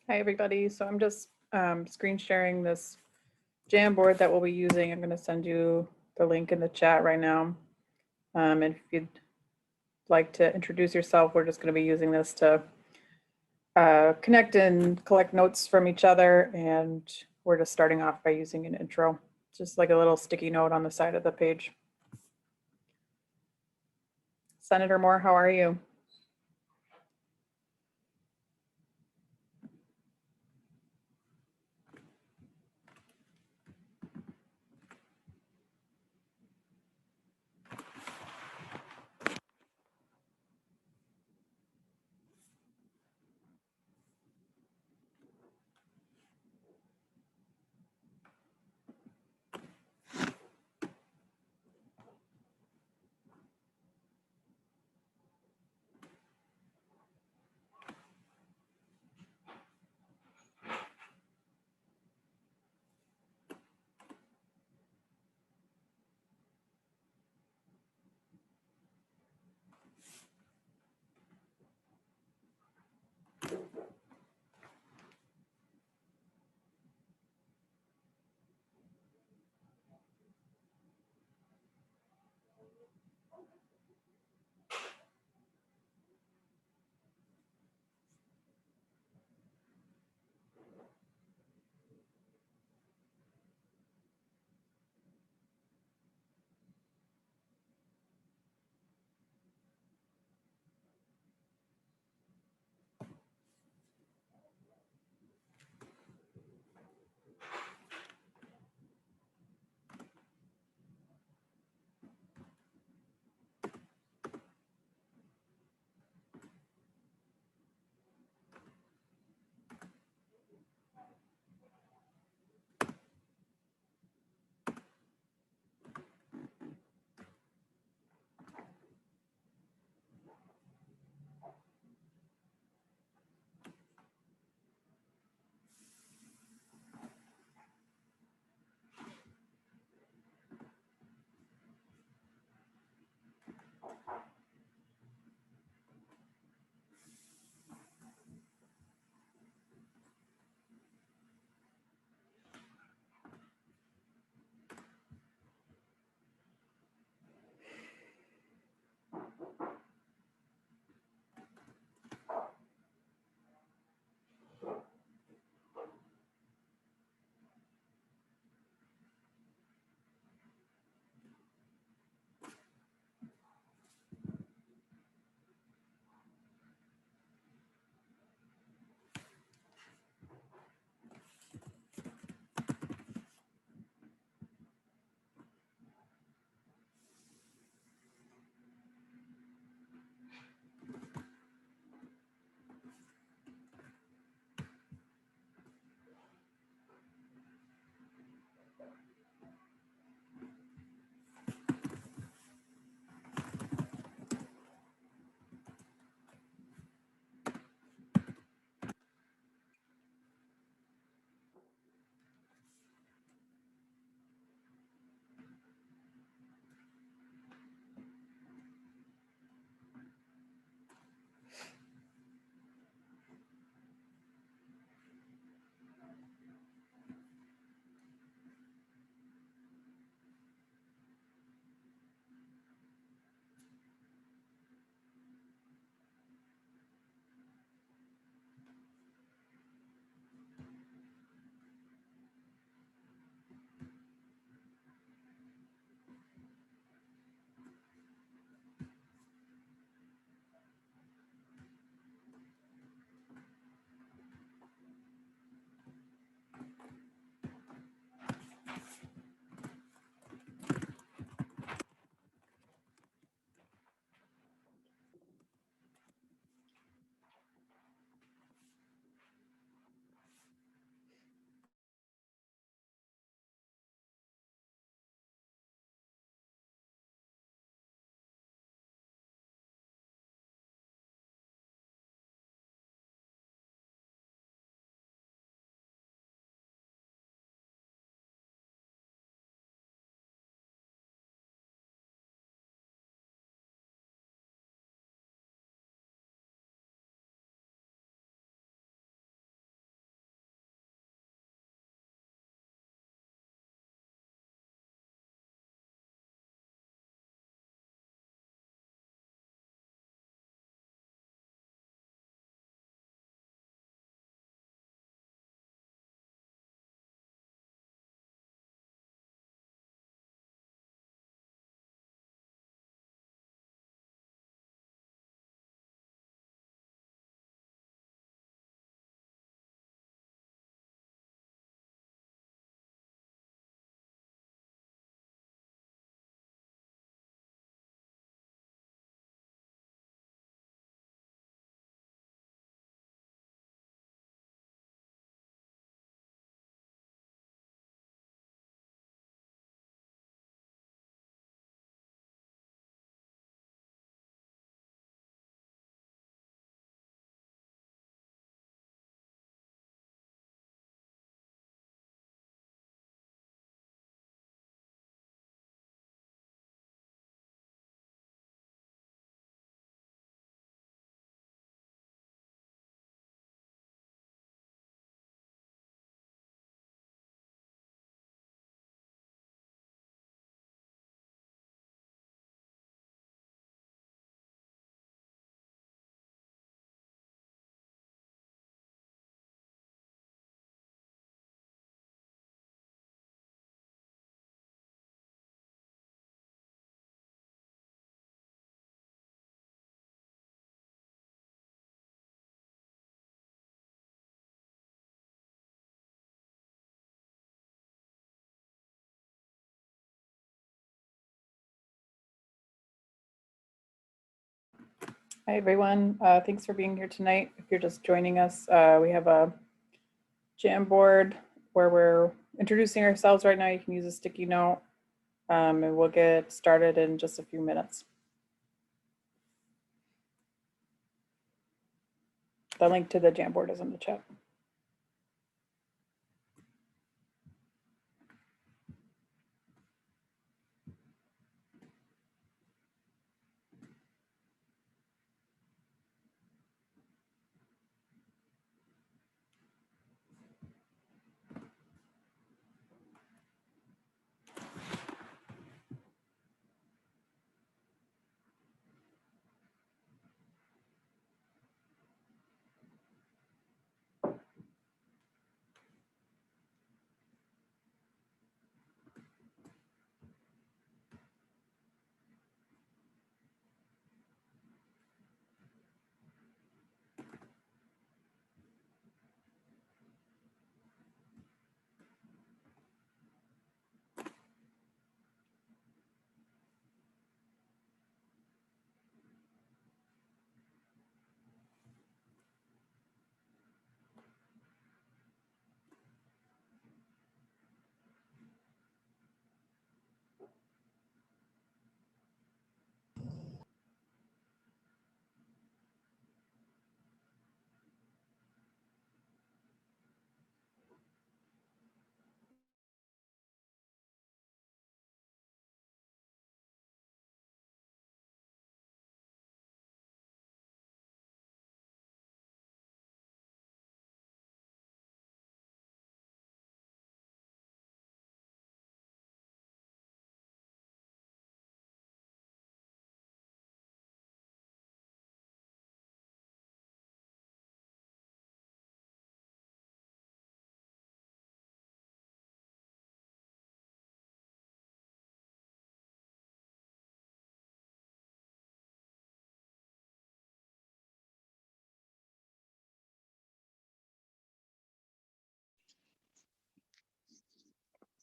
Hi, everybody. So I'm just screen sharing this Jamboard that we'll be using. I'm going to send you the link in the chat right now. And if you'd like to introduce yourself, we're just going to be using this to connect and collect notes from each other. And we're just starting off by using an intro, just like a little sticky note on the side of the page. Senator Moore, how are you? Hi, everyone. Thanks for being here tonight. If you're just joining us, we have a jam board where we're introducing ourselves right now. You can use a sticky note, and we'll get started in just a few minutes. The link to the jam board is in the chat.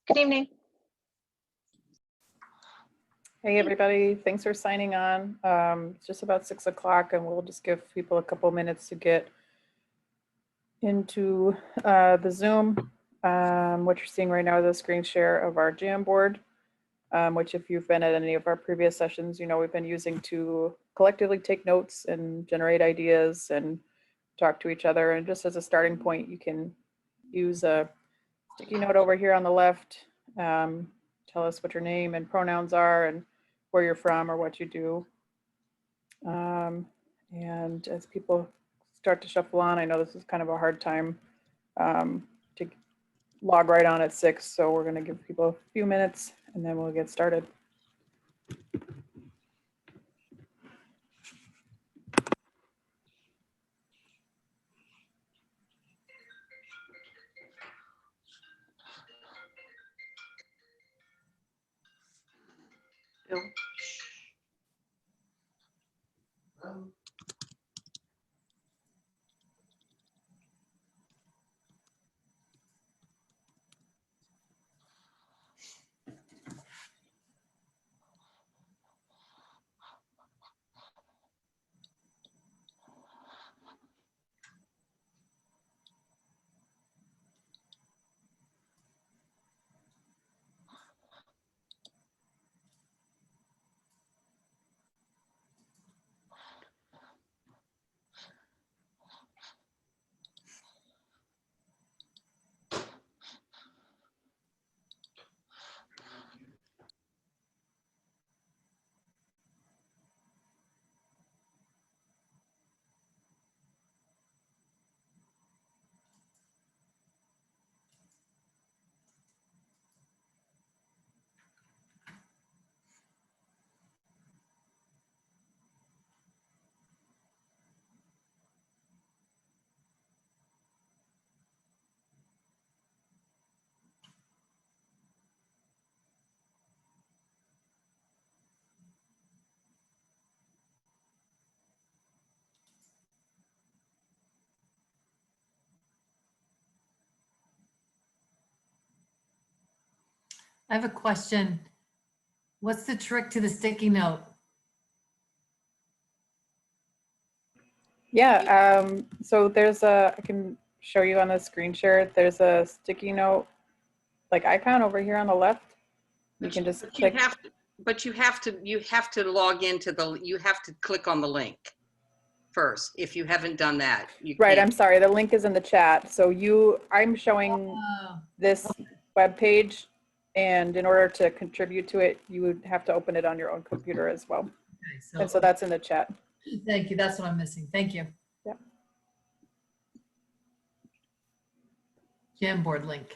Good evening. Hey, everybody. Thanks for signing on. It's just about 6 o'clock, and we'll just give people a couple minutes to get into the Zoom. What you're seeing right now is a screen share of our jam board, which if you've been at any of our previous sessions, you know we've been using to collectively take notes and generate ideas and talk to each other. And just as a starting point, you can use a sticky note over here on the left. Tell us what your name and pronouns are and where you're from or what you do. And as people start to shuffle on, I know this is kind of a hard time to log right on at 6, so we're going to give people a few minutes and then we'll get started. Bill. I have a question. What's the trick to the sticky note? Yeah, so I can show you on the screen share, there's a sticky note, like icon over here on the left. You can just But click. you have to log into you have to click on the link first. If you haven't done that, you Right, can't. I'm sorry, the link is in the chat. So I'm showing Oh, this web page, and in order to contribute to it, you would have to open it on your own computer as well. okay, And so that's in the chat. thank you. That's what I'm missing. Thank you. Yeah. Jamboard link.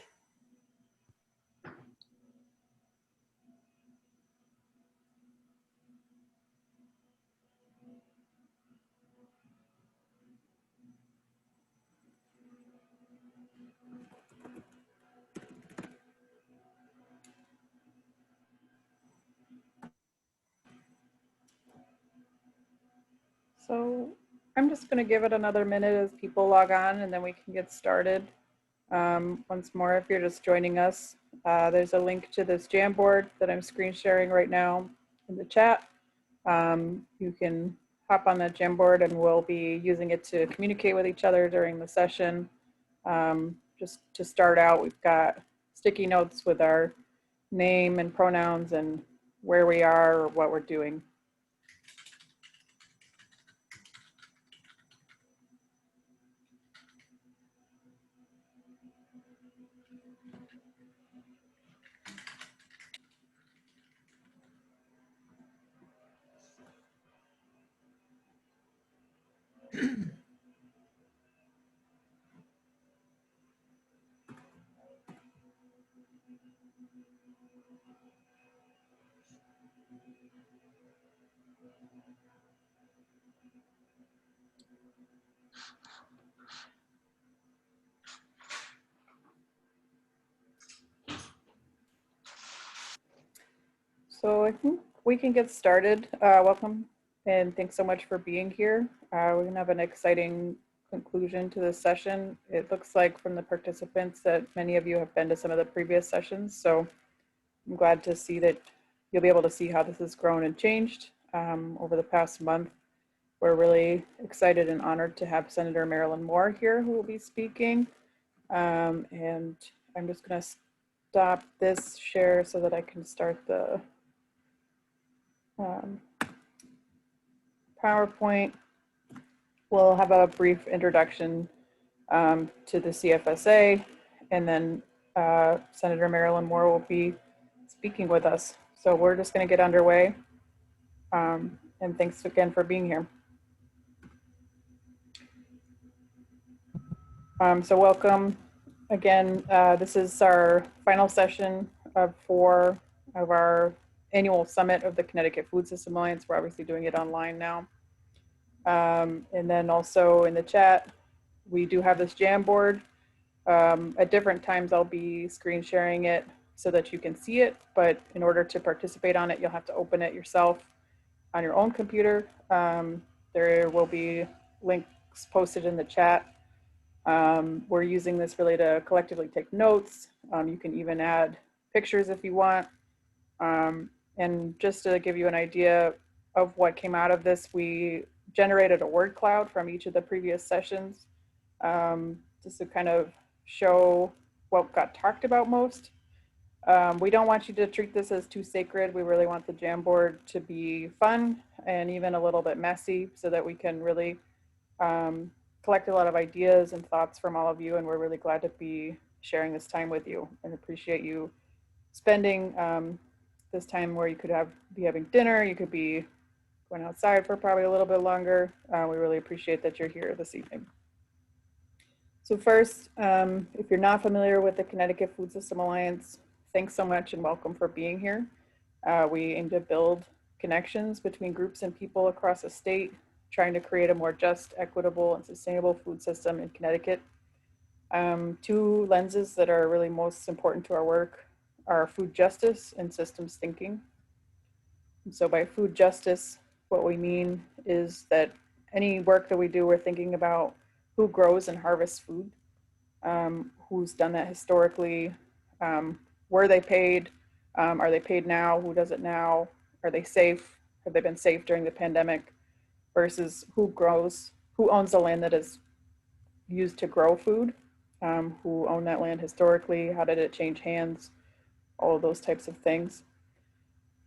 So I'm just going to give it another minute as people log on, and then we can get started. Once more, if you're just joining us, there's a link to this Jamboard that I'm screen sharing right now in the chat. You can hop on that Jamboard, and we'll be using it to communicate with each other during the session. Just to start out, we've got sticky notes with our name and pronouns and where we are or what we're doing. So I think we can get started. Welcome, and thanks so much for being here. We're gonna have an exciting conclusion to this session. It looks like from the participants that many of you have been to some of the previous sessions, so I'm glad to see that you'll be able to see how this has grown and changed over the past month. We're really excited and honored to have Senator Marilyn Moore here who will be speaking. And I'm just gonna stop this share so that I can start the PowerPoint. We'll have a brief introduction to the CFSA, and then Senator Marilyn Moore will be speaking with us. So we're just going to get underway. And thanks again for being here. So welcome again. This is our final session of 4 of our annual summit of the Connecticut Food System Alliance. We're obviously doing it online now. And then also in the chat, we do have this Jamboard. At different times, I'll be screen sharing it so that you can see it, but in order to participate on it, you'll have to open it yourself on your own computer. There will be links posted in the chat. We're using this really to collectively take notes. You can even add pictures if you want. And just to give you an idea of what came out of this, we generated a word cloud from each of the previous sessions, just to kind of show what got talked about most. We don't want you to treat this as too sacred. We really want the Jamboard to be fun and even a little bit messy so that we can really collect a lot of ideas and thoughts from all of you. And we're really glad to be sharing this time with you and appreciate you spending this time where you could be having dinner, you could be going outside for probably a little bit longer. We really appreciate that you're here this evening. So first, if you're not familiar with the Connecticut Food System Alliance, thanks so much and welcome for being here. We aim to build connections between groups and people across the state, trying to create a more just, equitable, and sustainable food system in Connecticut. 2 lenses that are really most important to our work are food justice and systems thinking. And so by food justice, what we mean is that any work that we do, we're thinking about who grows and harvests food, who's done that historically, were they paid, are they paid now, who does it now, are they safe, have they been safe during the pandemic, versus who grows, who owns the land that is used to grow food, who owned that land historically, how did it change hands, all of those types of things.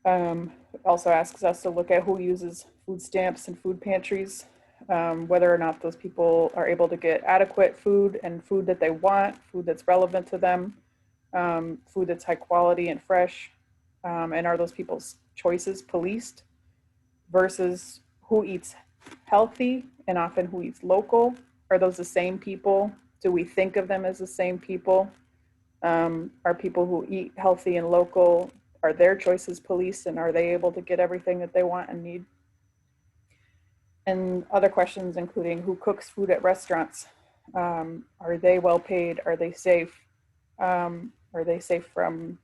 Also asks us to look at who uses food stamps and food pantries, whether or not those people are able to get adequate food and food that they want, food that's relevant to them, food that's high quality and fresh, and are those people's choices policed versus who eats healthy and often who eats local. Are those the same people? Do we think of them as the same people? Are people who eat healthy and local, are their choices policed, and are they able to get everything that they want and need? And other questions including who cooks food at restaurants? Are they well paid? Are they safe? Are they safe from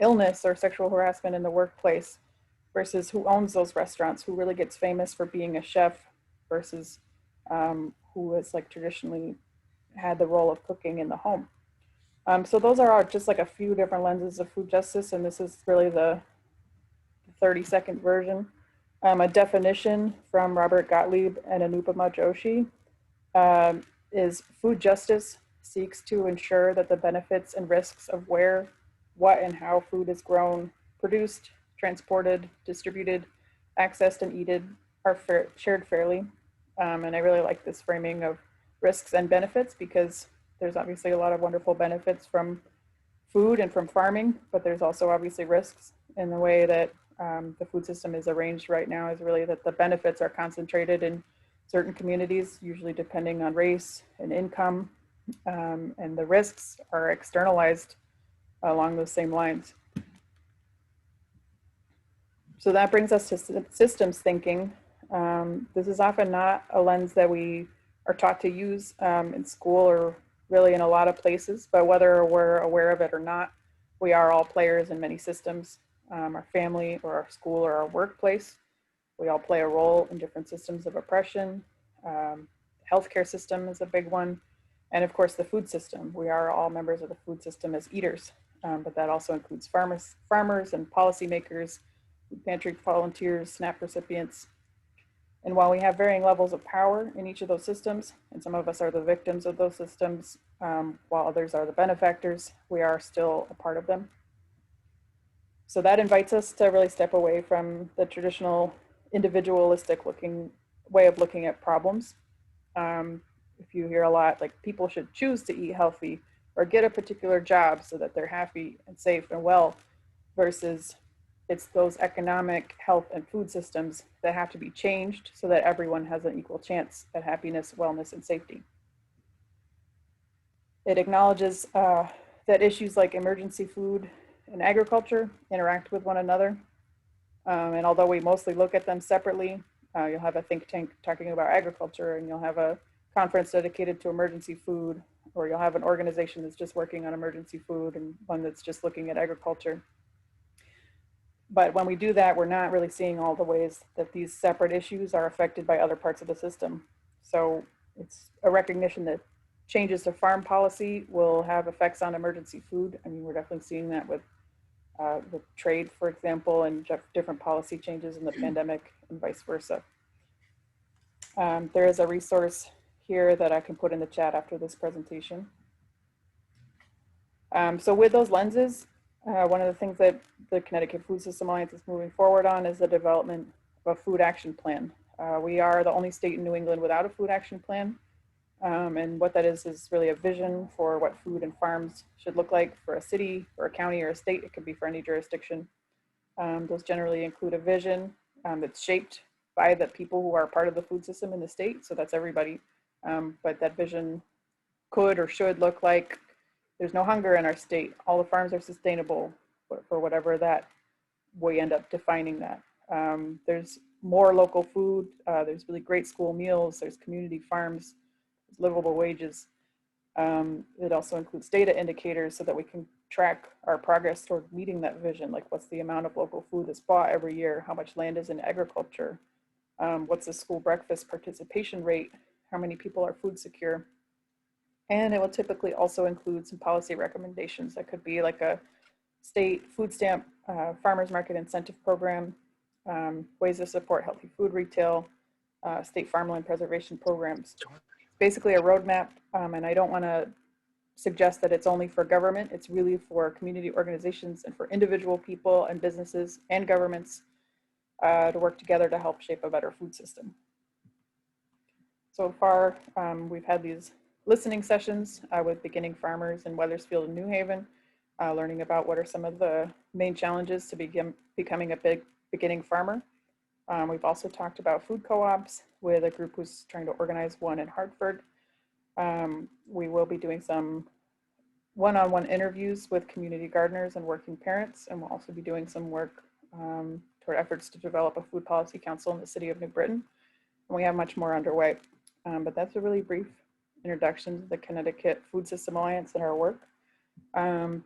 illness or sexual harassment in the workplace? Versus who owns those restaurants, who really gets famous for being a chef versus who has like traditionally had the role of cooking in the home. So those are all just like a few different lenses of food justice, and this is really the 30-second version. A definition from Robert Gottlieb and Anupama Joshi is food justice seeks to ensure that the benefits and risks of where, what, and how food is grown, produced, transported, distributed, accessed, and eaten are shared fairly. And I really like this framing of risks and benefits because there's obviously a lot of wonderful benefits from food and from farming, but there's also obviously risks in the way that the food system is arranged right now is really that the benefits are concentrated in certain communities, usually depending on race and income, and the risks are externalized along those same lines. So that brings us to systems thinking. This is often not a lens that we are taught to use in school or really in a lot of places, but whether we're aware of it or not, we are all players in many systems, our family or our school or our workplace. We all play a role in different systems of oppression. Healthcare system is a big one. And of course, the food system. We are all members of the food system as eaters, but that also includes farmers and policymakers, food pantry volunteers, SNAP recipients. And while we have varying levels of power in each of those systems, and some of us are the victims of those systems, while others are the benefactors, we are still a part of them. So that invites us to really step away from the traditional individualistic way of looking at problems. If you hear a lot, like people should choose to eat healthy or get a particular job so that they're happy and safe and well, versus it's those economic, health, and food systems that have to be changed so that everyone has an equal chance at happiness, wellness, and safety. It acknowledges that issues like emergency food and agriculture interact with one another. And although we mostly look at them separately, you'll have a think tank talking about agriculture, and you'll have a conference dedicated to emergency food, or you'll have an organization that's just working on emergency food and one that's just looking at agriculture. But when we do that, we're not really seeing all the ways that these separate issues are affected by other parts of the system. So it's a recognition that changes to farm policy will have effects on emergency food. I mean, we're definitely seeing that with trade, for example, and different policy changes in the pandemic and vice versa. There is a resource here that I can put in the chat after this presentation. So with those lenses, one of the things that the Connecticut Food System Alliance is moving forward on is the development of a food action plan. We are the only state in New England without a food action plan. And what that is really a vision for what food and farms should look like for a city or a county or a state. It could be for any jurisdiction. Those generally include a vision that's shaped by the people who are part of the food system in the state. So that's everybody. But that vision could or should look like there's no hunger in our state. All the farms are sustainable for whatever that we end up defining that. There's more local food. There's really great school meals. There's community farms. There's livable wages. It also includes data indicators so that we can track our progress toward meeting that vision. Like what's the amount of local food that's bought every year? How much land is in agriculture? What's the school breakfast participation rate? How many people are food secure? And it will typically also include some policy recommendations. That could be like a state food stamp, farmers market incentive program, ways to support healthy food retail, state farmland preservation programs. Basically a roadmap, and I don't want to suggest that it's only for government. It's really for community organizations and for individual people and businesses and governments to work together to help shape a better food system. So far, we've had these listening sessions with beginning farmers in Wethersfield and New Haven, learning about what are some of the main challenges to becoming a beginning farmer. We've also talked about food co-ops with a group who's trying to organize one in Hartford. We will be doing some one-on-one interviews with community gardeners and working parents, and we'll also be doing some work toward efforts to develop a food policy council in the city of New Britain. And we have much more underway, but that's a really brief introduction to the Connecticut Food System Alliance and our work.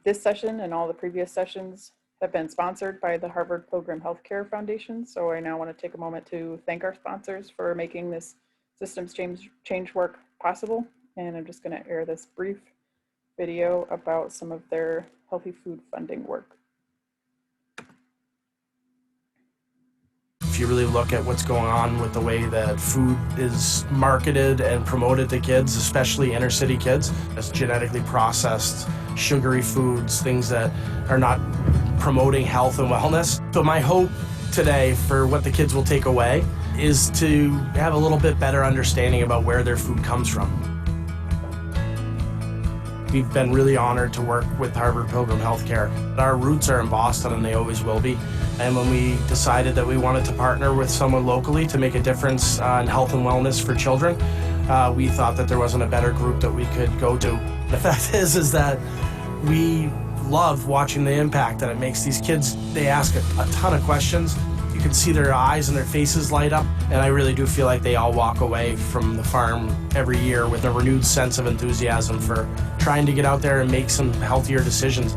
This session and all the previous sessions have been sponsored by the Harvard Pilgrim Healthcare Foundation. So I now want to take a moment to thank our sponsors for making this systems change work possible. And I'm just going to air this brief video about some of their healthy food funding work. If you really look at what's going on with the way that food is marketed and promoted to kids, especially inner city kids, as genetically processed, sugary foods, things that are not promoting health and wellness. So my hope today for what the kids will take away is to have a little bit better understanding about where their food comes from. We've been really honored to work with Harvard Pilgrim Healthcare. Our roots are in Boston and they always will be. And when we decided that we wanted to partner with someone locally to make a difference in health and wellness for children, we thought that there wasn't a better group that we could go to. The fact is that we love watching the impact that it makes. These kids, they ask a ton of questions. You can see their eyes and their faces light up. And I really do feel like they all walk away from the farm every year with a renewed sense of enthusiasm for trying to get out there and make some healthier decisions.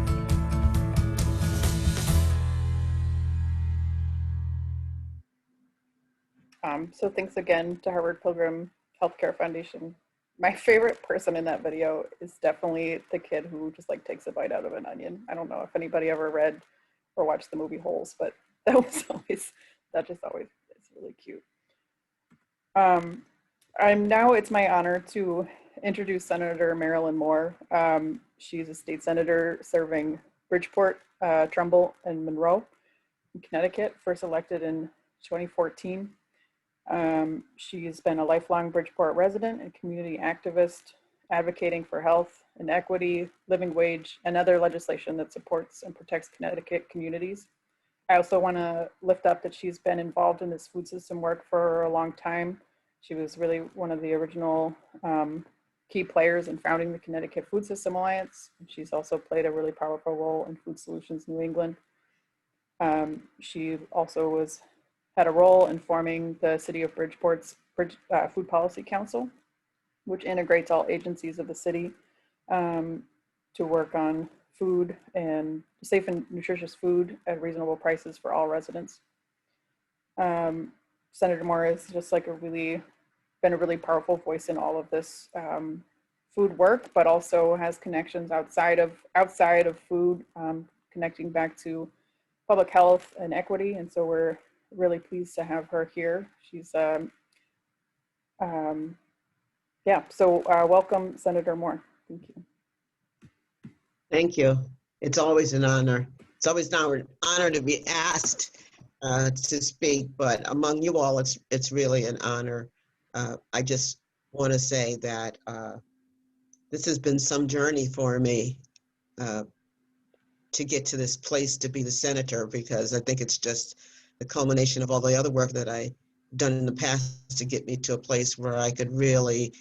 So thanks again to Harvard Pilgrim Healthcare Foundation. My favorite person in that video is definitely the kid who just like takes a bite out of an onion. I don't know if anybody ever read or watched the movie Holes, but that just always is really cute. It's my honor to introduce Senator Marilyn Moore. She's a state senator serving Bridgeport, Trumbull, and Monroe in Connecticut, first elected in 2014. She's been a lifelong Bridgeport resident and community activist, advocating for health and equity, living wage, and other legislation that supports and protects Connecticut communities. I also want to lift up that she's been involved in this food system work for a long time. She was really one of the original key players in founding the Connecticut Food System Alliance. She's also played a really powerful role in Food Solutions New England. She also had a role in forming the City of Bridgeport's Food Policy Council, which integrates all agencies of the city to work on food and safe and nutritious food at reasonable prices for all residents. Senator Moore is just like been a really powerful voice in all of this food work, but also has connections outside of food, connecting back to public health and equity. And so we're really pleased to have her here. She's welcome, Senator Moore. Thank you. Thank you. It's always an honor. It's always an honor to be asked to speak, but among you all, it's really an honor. I just want to say that this has been some journey for me to get to this place to be the senator, because I think it's just the culmination of all the other work that I've done in the past to get me to a place where I could really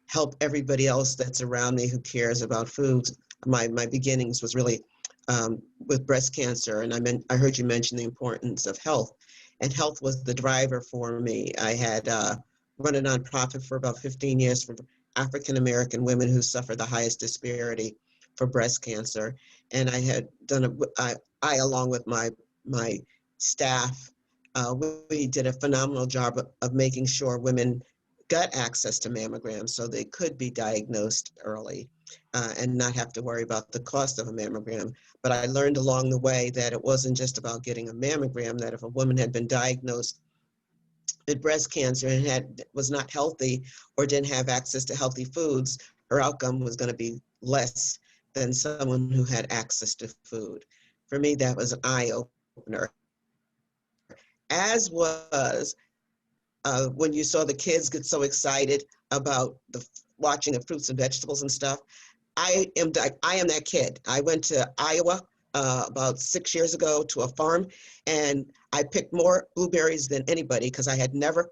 help everybody else that's around me who cares about food. My beginnings was really with breast cancer, and I heard you mention the importance of health, and health was the driver for me. I had run a nonprofit for about 15 years for African American women who suffer the highest disparity for breast cancer, and I had done I along with my staff, we did a phenomenal job of making sure women got access to mammograms so they could be diagnosed early and not have to worry about the cost of a mammogram. But I learned along the way that it wasn't just about getting a mammogram, that if a woman had been diagnosed with breast cancer and was not healthy or didn't have access to healthy foods, her outcome was going to be less than someone who had access to food. For me, that was an eye opener. As was when you saw the kids get so excited about watching the fruits and vegetables and stuff. I am that kid. I went to Iowa about 6 years ago to a farm, and I picked more blueberries than anybody because I had never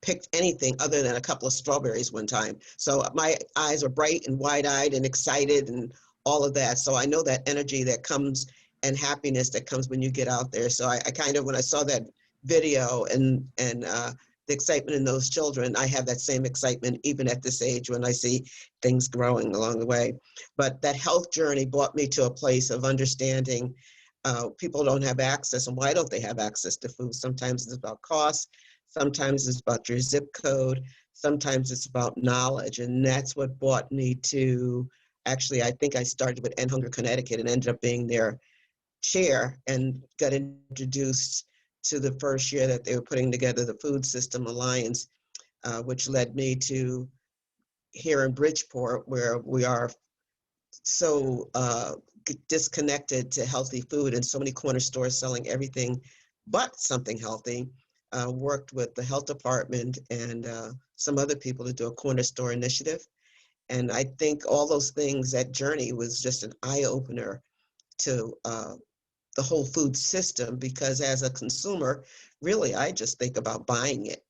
picked anything other than a couple of strawberries one time. So my eyes are bright and wide-eyed and excited and all of that. So I know that energy that comes and happiness that comes when you get out there. So I kind of, when I saw that video and the excitement in those children, I have that same excitement even at this age when I see things growing along the way. But that health journey brought me to a place of understanding people don't have access, and why don't they have access to food? Sometimes it's about cost, sometimes it's about your zip code, sometimes it's about knowledge, and that's what brought me to, actually, I think I started with End Hunger Connecticut and ended up being their chair and got introduced to the first year that they were putting together the Food System Alliance, which led me to here in Bridgeport, where we are so disconnected to healthy food and so many corner stores selling everything but something healthy. Worked with the health department and some other people to do a corner store initiative. And I think all those things, that journey was just an eye opener to the whole food system, because as a consumer, really, I just think about buying it,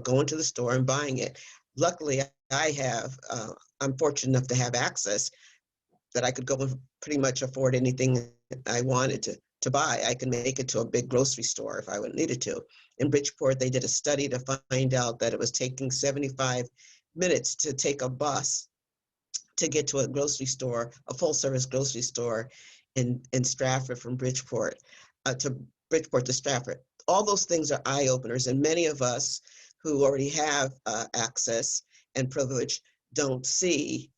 going to the store and buying it. Luckily, I'm fortunate enough to have access that I could go and pretty much afford anything I wanted to buy. I can make it to a big grocery store if I would needed to. In Bridgeport, they did a study to find out that it was taking 75 minutes to take a bus to get to a grocery store, a full service grocery store in Stratford from Bridgeport to Stratford. All those things are eye openers, and many of us who already have access and privilege don't see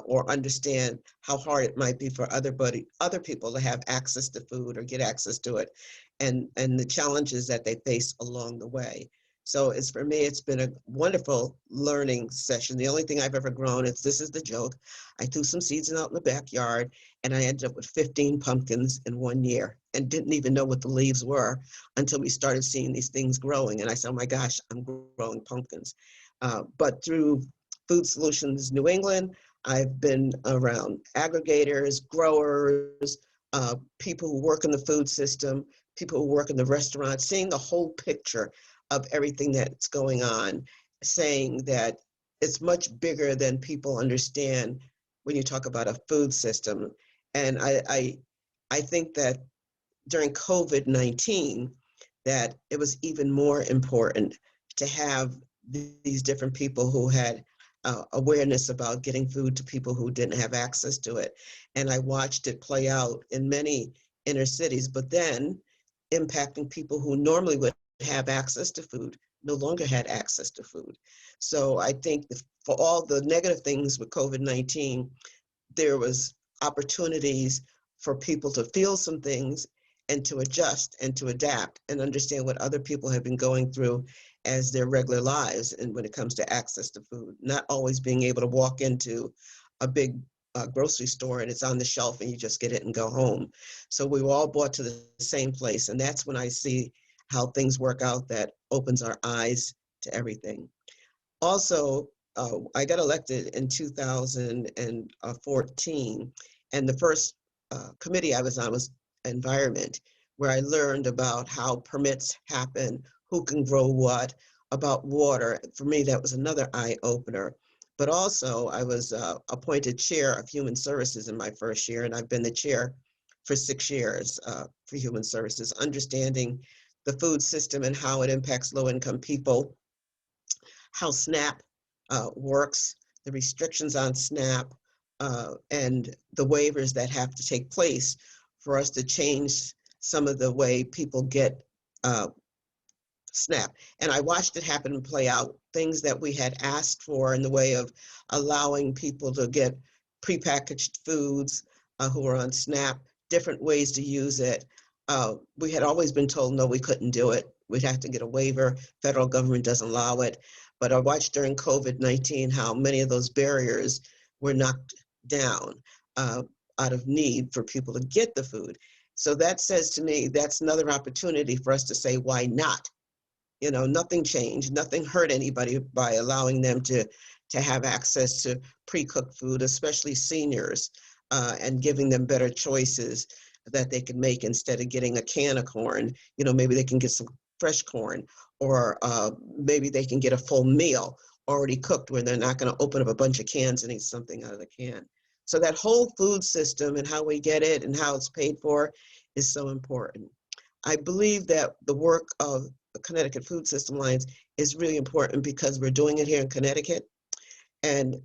or understand how hard it might be for other people to have access to food or get access to it, and the challenges that they face along the way. So for me, it's been a wonderful learning session. The only thing I've ever grown is, this is the joke, I threw some seeds out in the backyard and I ended up with 15 pumpkins in 1 year and didn't even know what the leaves were until we started seeing these things growing. And I said, oh my gosh, I'm growing pumpkins. But through Food Solutions New England, I've been around aggregators, growers, people who work in the food system, people who work in the restaurant, seeing the whole picture of everything that's going on, saying that it's much bigger than people understand when you talk about a food system. And I think that during COVID-19, that it was even more important to have these different people who had awareness about getting food to people who didn't have access to it. And I watched it play out in many inner cities, but then impacting people who normally would have access to food no longer had access to food. So I think for all the negative things with COVID-19, there was opportunities for people to feel some things and to adjust and to adapt and understand what other people have been going through as their regular lives. And when it comes to access to food, not always being able to walk into a big grocery store and it's on the shelf and you just get it and go home. So we were all brought to the same place. And that's when I see how things work out, that opens our eyes to everything. Also, I got elected in 2014, and the first committee I was on was environment, where I learned about how permits happen, who can grow what, about water. For me, that was another eye opener. But also, I was appointed chair of human services in my first year, and I've been the chair for 6 years for human services, understanding the food system and how it impacts low-income people, how SNAP works, the restrictions on SNAP, and the waivers that have to take place for us to change some of the way people get SNAP. And I watched it happen and play out, things that we had asked for in the way of allowing people to get prepackaged foods who are on SNAP, different ways to use it. We had always been told, no, we couldn't do it. we'd have to get a waiver. Federal government doesn't allow it. But I watched during COVID-19 how many of those barriers were knocked down out of need for people to get the food. So that says to me, that's another opportunity for us to say, why not? You know, nothing changed, nothing hurt anybody by allowing them to have access to pre-cooked food, especially seniors, and giving them better choices that they can make instead of getting a can of corn. You know, maybe they can get some fresh corn, or maybe they can get a full meal already cooked where they're not going to open up a bunch of cans and eat something out of the can. So that whole food system and how we get it and how it's paid for is so important. I believe that the work of the Connecticut Food System Alliance is really important because we're doing it here in Connecticut. And,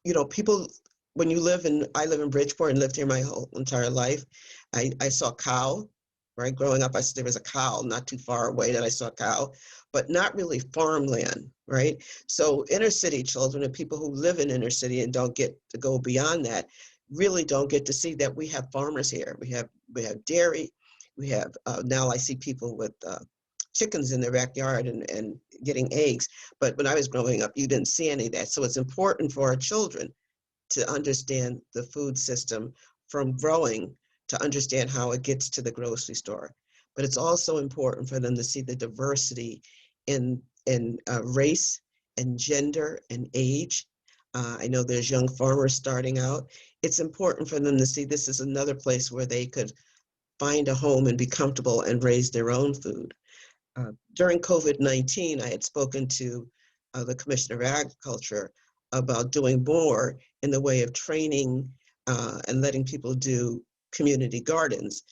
you know, people, when you live in, I live in Bridgeport and lived here my whole entire life. I saw cow, right? Growing up, there was a cow not too far away that I saw a cow, but not really farmland, right? So inner city children and people who live in inner city and don't get to go beyond that really don't get to see that we have farmers here. We have dairy. We have, now I see people with chickens in their backyard and getting eggs. But when I was growing up, you didn't see any of that. So it's important for our children to understand the food system from growing, to understand how it gets to the grocery store. But it's also important for them to see the diversity in race and gender and age. I know there's young farmers starting out. It's important for them to see this is another place where they could find a home and be comfortable and raise their own food. During COVID-19, I had spoken to the Commissioner of Agriculture about doing more in the way of training and letting people do community gardens,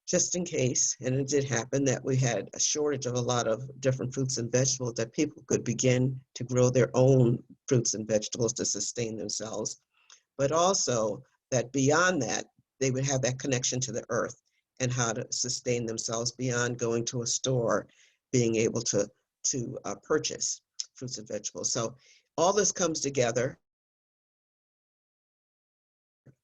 just in case, and it did happen, that we had a shortage of a lot of different fruits and vegetables, that people could begin to grow their own fruits and vegetables to sustain themselves. But also that beyond that, they would have that connection to the earth and how to sustain themselves beyond going to a store, being able to purchase fruits and vegetables. So all this comes together.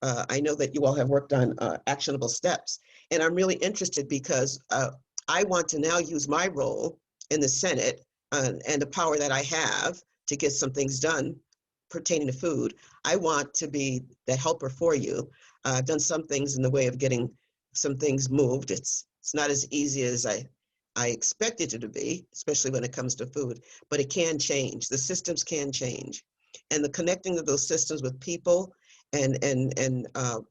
I know that you all have worked on actionable steps, and I'm really interested because I want to now use my role in the Senate and the power that I have to get some things done pertaining to food. I want to be the helper for you. I've done some things in the way of getting some things moved. It's not as easy as I expected it to be, especially when it comes to food, but it can change. The systems can change. And the connecting of those systems with people and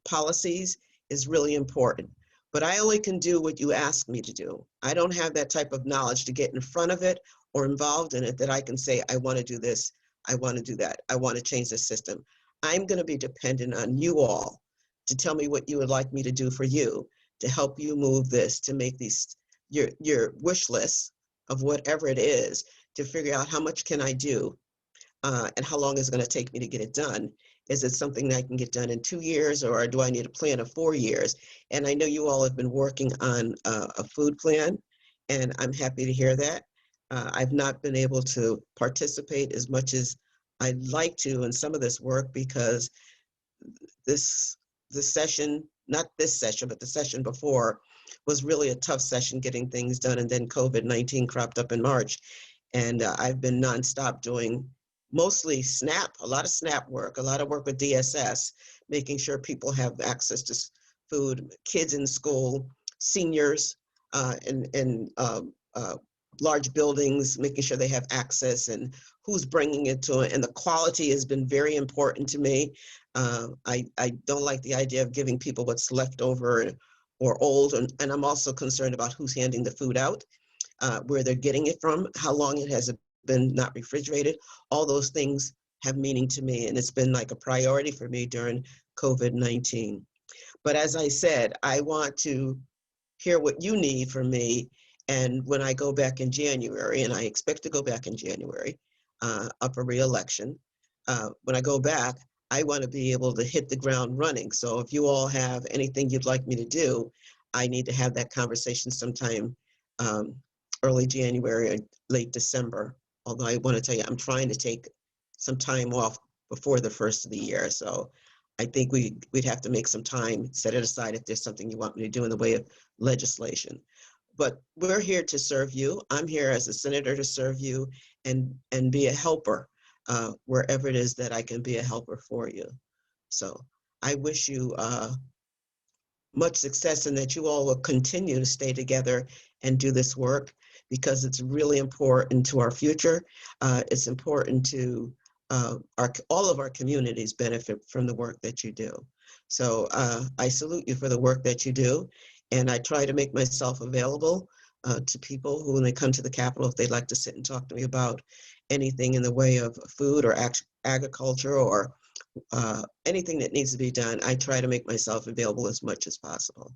policies is really important. But I only can do what you ask me to do. I don't have that type of knowledge to get in front of it or involved in it that I can say, I want to do this, I want to do that, I want to change the system. I'm going to be dependent on you all to tell me what you would like me to do for you, to help you move this, to make these your wish list of whatever it is, to figure out how much can I do and how long is it going to take me to get it done. Is it something that I can get done in 2 years, or do I need a plan of 4 years? And I know you all have been working on a food plan, and I'm happy to hear that. I've not been able to participate as much as I'd like to in some of this work because this session, not this session, but the session before, was really a tough session getting things done. And then COVID-19 cropped up in March. And I've been nonstop doing mostly SNAP, a lot of SNAP work, a lot of work with DSS, making sure people have access to food, kids in school, seniors in large buildings, making sure they have access and who's bringing it to it. And the quality has been very important to me. I don't like the idea of giving people what's left over or old. And I'm also concerned about who's handing the food out, where they're getting it from, how long it has been not refrigerated. All those things have meaning to me. And it's been like a priority for me during COVID-19. But as I said, I want to hear what you need from me. And when I go back in January, and I expect to go back in January, up for re-election, when I go back, I want to be able to hit the ground running. So if you all have anything you'd like me to do, I need to have that conversation sometime early January or late December. Although I want to tell you, I'm trying to take some time off before the first of the year. So I think we'd have to make some time, set it aside if there's something you want me to do in the way of legislation. but we're here to serve you. I'm here as a senator to serve you and be a helper wherever it is that I can be a helper for you. So I wish you much success and that you all will continue to stay together and do this work, because it's really important to our future. It's important to all of our communities benefit from the work that you do. So I salute you for the work that you do. And I try to make myself available to people who, when they come to the Capitol, if they'd like to sit and talk to me about anything in the way of food or agriculture or anything that needs to be done, I try to make myself available as much as possible.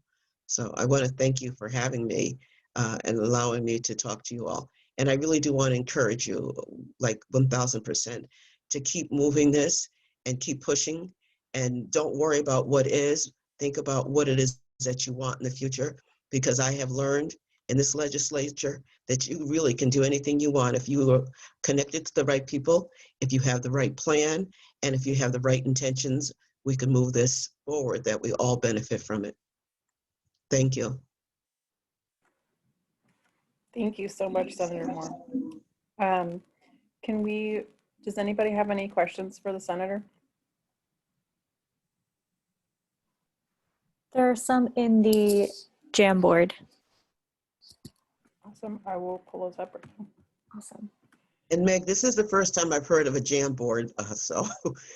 So I want to thank you for having me and allowing me to talk to you all. And I really do want to encourage you, like 1000%, to keep moving this and keep pushing. And don't worry about what is, think about what it is that you want in the future, because I have learned in this legislature that you really can do anything you want if you are connected to the right people, if you have the right plan, and if you have the right intentions. We can move this forward, that we all benefit from it. Thank you. Thank you so much, Senator Moore. Does anybody have any questions for the senator? There are some in the Jamboard. Awesome. I will pull those up right now. Awesome. And Meg, this is the first time I've heard of a jam board, so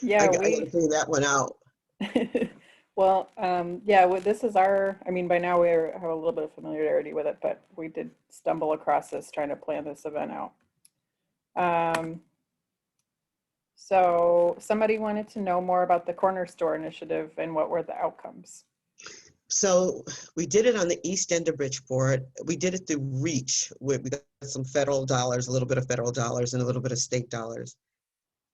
Yeah, I got to figure that one out. well, yeah, this is I mean, by now we have a little bit of familiarity with it, but we did stumble across this trying to plan this event out. So somebody wanted to know more about the corner store initiative and what were the outcomes. So we did it on the east end of Bridgeport. We did it through REACH. We got some federal dollars, a little bit of federal dollars and a little bit of state dollars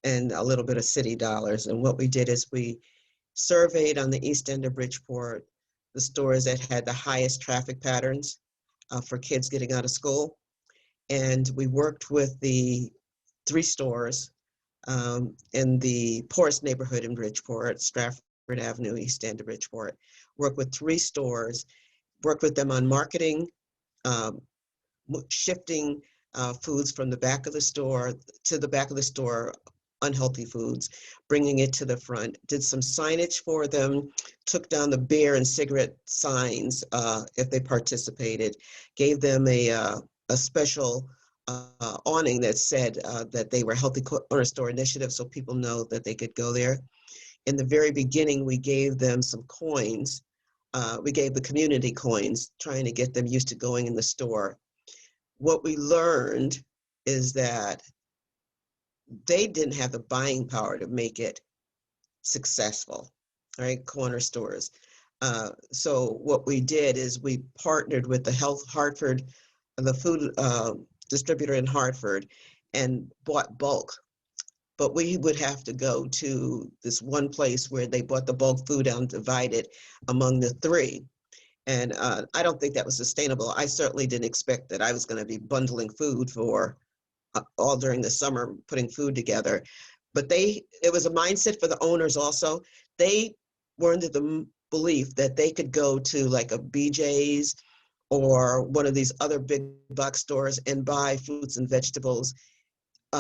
and a little bit of city dollars. And what we did is we surveyed on the east end of Bridgeport the stores that had the highest traffic patterns for kids getting out of school. And we worked with the 3 stores in the poorest neighborhood in Bridgeport, Stratford Avenue, east end of Bridgeport. Worked with 3 stores, worked with them on marketing, shifting foods from the back of the store to the back of the store, unhealthy foods, bringing it to the front, did some signage for them, took down the beer and cigarette signs if they participated, gave them a special awning that said that they were Healthy Corner Store Initiative, so people know that they could go there. In the very beginning, we gave them some coins. We gave the community coins, trying to get them used to going in the store. What we learned is that they didn't have the buying power to make it successful, right? Corner stores. So what we did is we partnered with the Hartford, the food distributor in Hartford, and bought bulk. But we would have to go to this one place where they bought the bulk food and divide it among the 3. And I don't think that was sustainable. I certainly didn't expect that I was going to be bundling food for all during the summer, putting food together. But it was a mindset for the owners also. They were under the belief that they could go to like a BJ's or one of these other big box stores and buy fruits and vegetables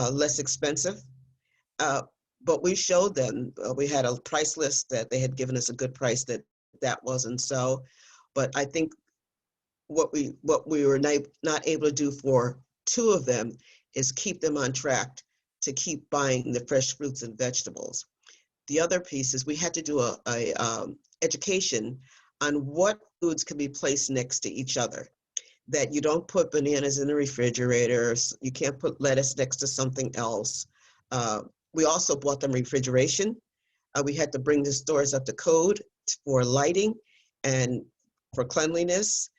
less expensive. But we showed them, we had a price list that they had given us a good price that wasn't so. But I think what we were not able to do for 2 of them is keep them on track to keep buying the fresh fruits and vegetables. The other piece is we had to do a education on what foods can be placed next to each other. That you don't put bananas in the refrigerator, you can't put lettuce next to something else. We also bought them refrigeration. We had to bring the stores up to code for lighting and for cleanliness.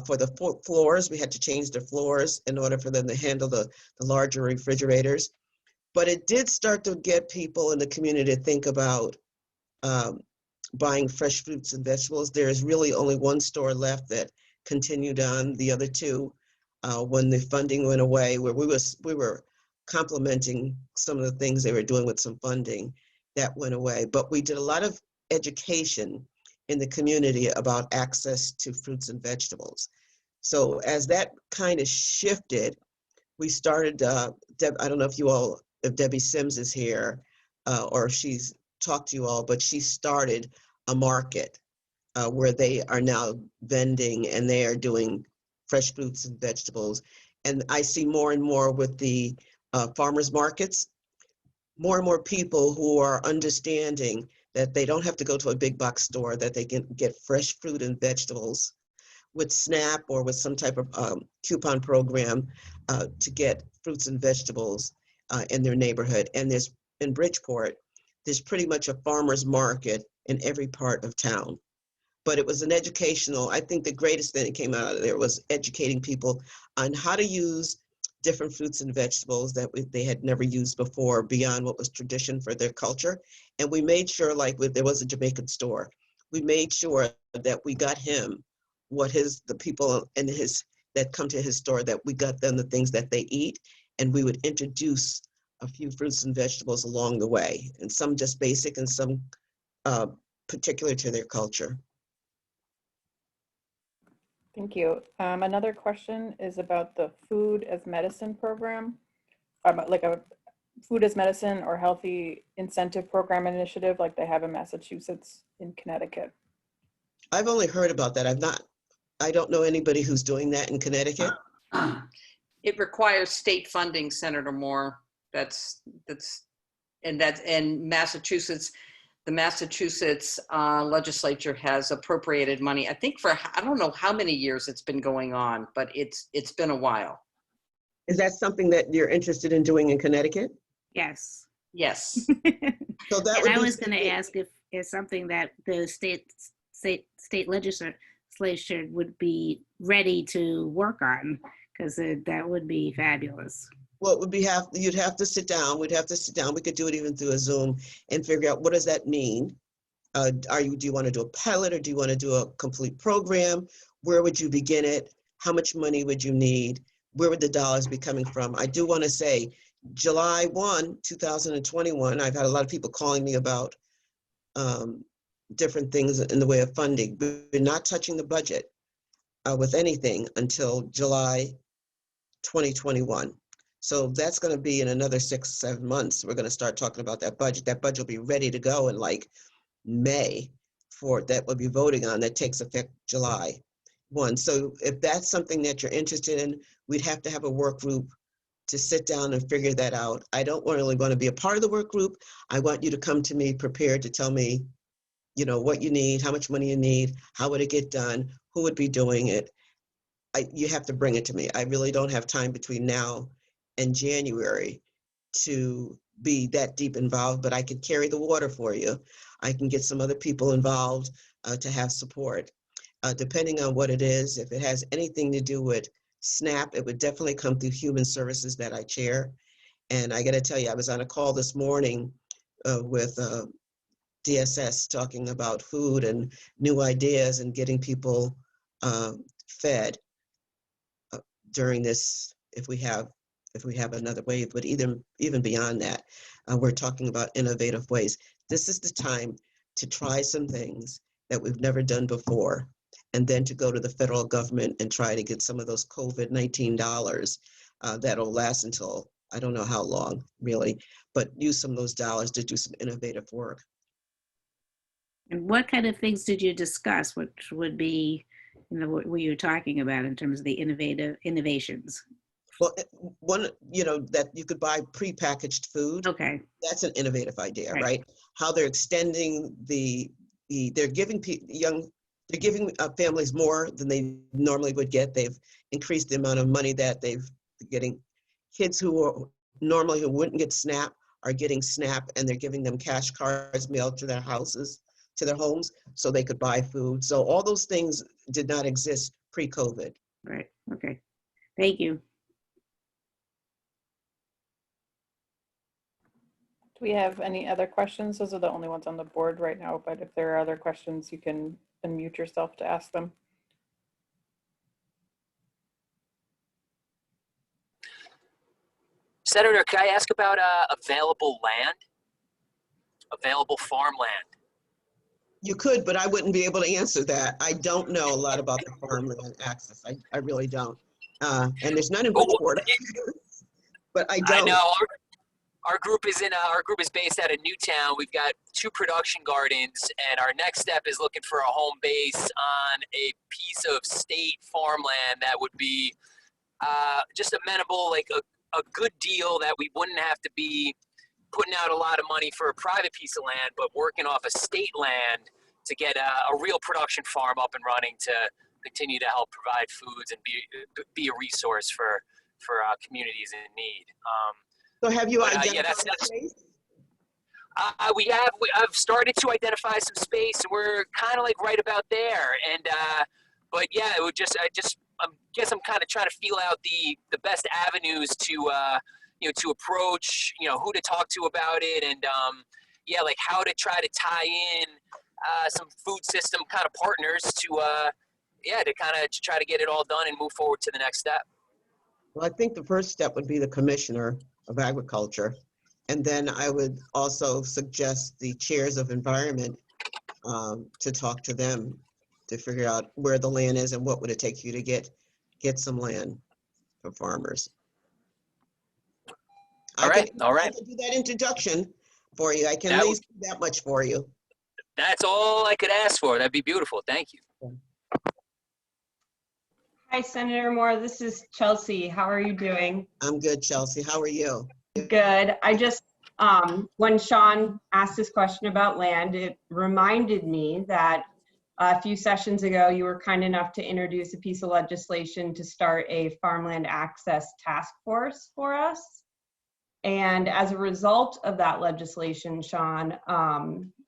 For the floors, we had to change the floors in order for them to handle the larger refrigerators. But it did start to get people in the community to think about buying fresh fruits and vegetables. There is really only 1 store left that continued on. The other 2, when the funding went away, where we were complementing some of the things they were doing with some funding, that went away. But we did a lot of education in the community about access to fruits and vegetables. So as that kind of shifted, we started, I don't know if Debbie Sims is here or if she's talked to you all, but she started a market where they are now vending and they are doing fresh fruits and vegetables. And I see more and more with the farmers markets, more and more people who are understanding that they don't have to go to a big box store, that they can get fresh fruit and vegetables with SNAP or with some type of coupon program to get fruits and vegetables in their neighborhood. And there's in Bridgeport, there's pretty much a farmer's market in every part of town. But it was an educational, I think the greatest thing that came out of there was educating people on how to use different fruits and vegetables that they had never used before beyond what was tradition for their culture. And we made sure, like there was a Jamaican store, we made sure that we got him the people in that come to his store, that we got them the things that they eat, and we would introduce a few fruits and vegetables along the way, and some just basic and some particular to their culture. Thank you. Another question is about the food as medicine program, like a food as medicine or healthy incentive program initiative like they have in Massachusetts and Connecticut. I've only heard about that. I don't know anybody who's doing that in Connecticut. It requires state funding, Senator Moore. And Massachusetts, the Massachusetts legislature has appropriated money, I think I don't know how many years it's been going on, but it's been a while. Is that something that you're interested in doing in Connecticut? Yes. Yes. So that And I was going to ask if it's something that the state legislature would be ready to work on, because that would be fabulous. Well, you'd have to sit down. We'd have to sit down. We could do it even through a Zoom and figure out, what does that mean? Do you want to do a pilot, or do you want to do a complete program? Where would you begin it? How much money would you need? Where would the dollars be coming from? I do want to say July 1, 2021, I've had a lot of people calling me about different things in the way of funding. We're not touching the budget with anything until July 2021. So that's going to be in another 6-7 months. We're going to start talking about that budget. That budget will be ready to go in like May that we'll be voting on. That takes effect July 1. So if that's something that you're interested in, we'd have to have a work group to sit down and figure that out. I don't really want to be a part of the work group. I want you to come to me prepared to tell me, what you need, how much money you need, how would it get done, who would be doing it. You have to bring it to me. I really don't have time between now and January to be that deep involved, but I can carry the water for you. I can get some other people involved to have support. Depending on what it is, if it has anything to do with SNAP, it would definitely come through Human Services that I chair. And I got to tell you, I was on a call this morning with DSS talking about food and new ideas and getting people fed during this, if we have another wave. But even beyond that, we're talking about innovative ways. This is the time to try some things that we've never done before, and then to go to the federal government and try to get some of those COVID-19 dollars that'll last until, I don't know how long really, but use some of those dollars to do some innovative work. And what kind of things did you discuss, which would be, what were you talking about in terms of the innovations? Well, one, that you could buy prepackaged food. Okay. That's an innovative idea, right? How they're extending they're giving families more than they normally would get. They've increased the amount of money that they're getting. Kids who wouldn't get SNAP are getting SNAP, and they're giving them cash cards mailed to their houses, to their homes, so they could buy food. So all those things did not exist pre-COVID. Right. Okay. Thank you. Do we have any other questions? Those are the only ones on the board right now, but if there are other questions, you can unmute yourself to ask them. Senator, could I ask about available land, available farmland? You could, but I wouldn't be able to answer that. I don't know a lot about the farmland access. I really don't. And there's none in Well, Bridgeport, but I I don't. know our group is based out of Newtown. We've got 2 production gardens, and our next step is looking for a home base on a piece of state farmland that would be just amenable, like a good deal that we wouldn't have to be putting out a lot of money for a private piece of land, but working off a state land to get a real production farm up and running to continue to help provide foods and be a resource for communities in need. So have you But, identified yeah, that's the space? I've started to identify some space. We're kind of like right about there, and but yeah, it would just I guess I'm kind of trying to feel out the best avenues to to approach, who to talk to about it, and yeah, like how to try to tie in some food system kind of partners to to try to get it all done and move forward to the next step. Well, I think the first step would be the Commissioner of Agriculture. And then I would also suggest the chairs of environment to talk to them to figure out where the land is and what would it take you to get some land for farmers. All right. I can do that introduction for you. I can at least do that much for you. That's all I could ask for. That'd be beautiful. Thank you. Hi, Senator Moore. This is Chelsea. How are you doing? I'm good, Chelsea. How are you? Good. I just, when Sean asked this question about land, it reminded me that a few sessions ago, you were kind enough to introduce a piece of legislation to start a farmland access task force for us. And as a result of that legislation, Sean,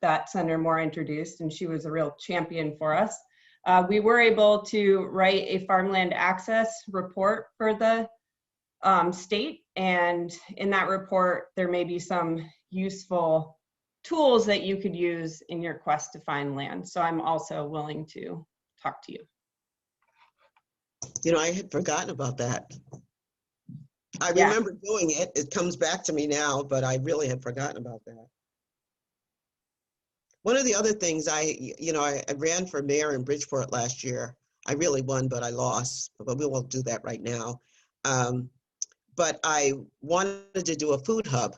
that Senator Moore introduced, and she was a real champion for us, we were able to write a farmland access report for the state. And in that report, there may be some useful tools that you could use in your quest to find land. So I'm also willing to talk to you. You know, I had forgotten about that. I remember doing it. It comes back to me now, but I really had forgotten about that. One of the other things I ran for mayor in Bridgeport last year. I really won, but I lost, but we won't do that right now. But I wanted to do a food hub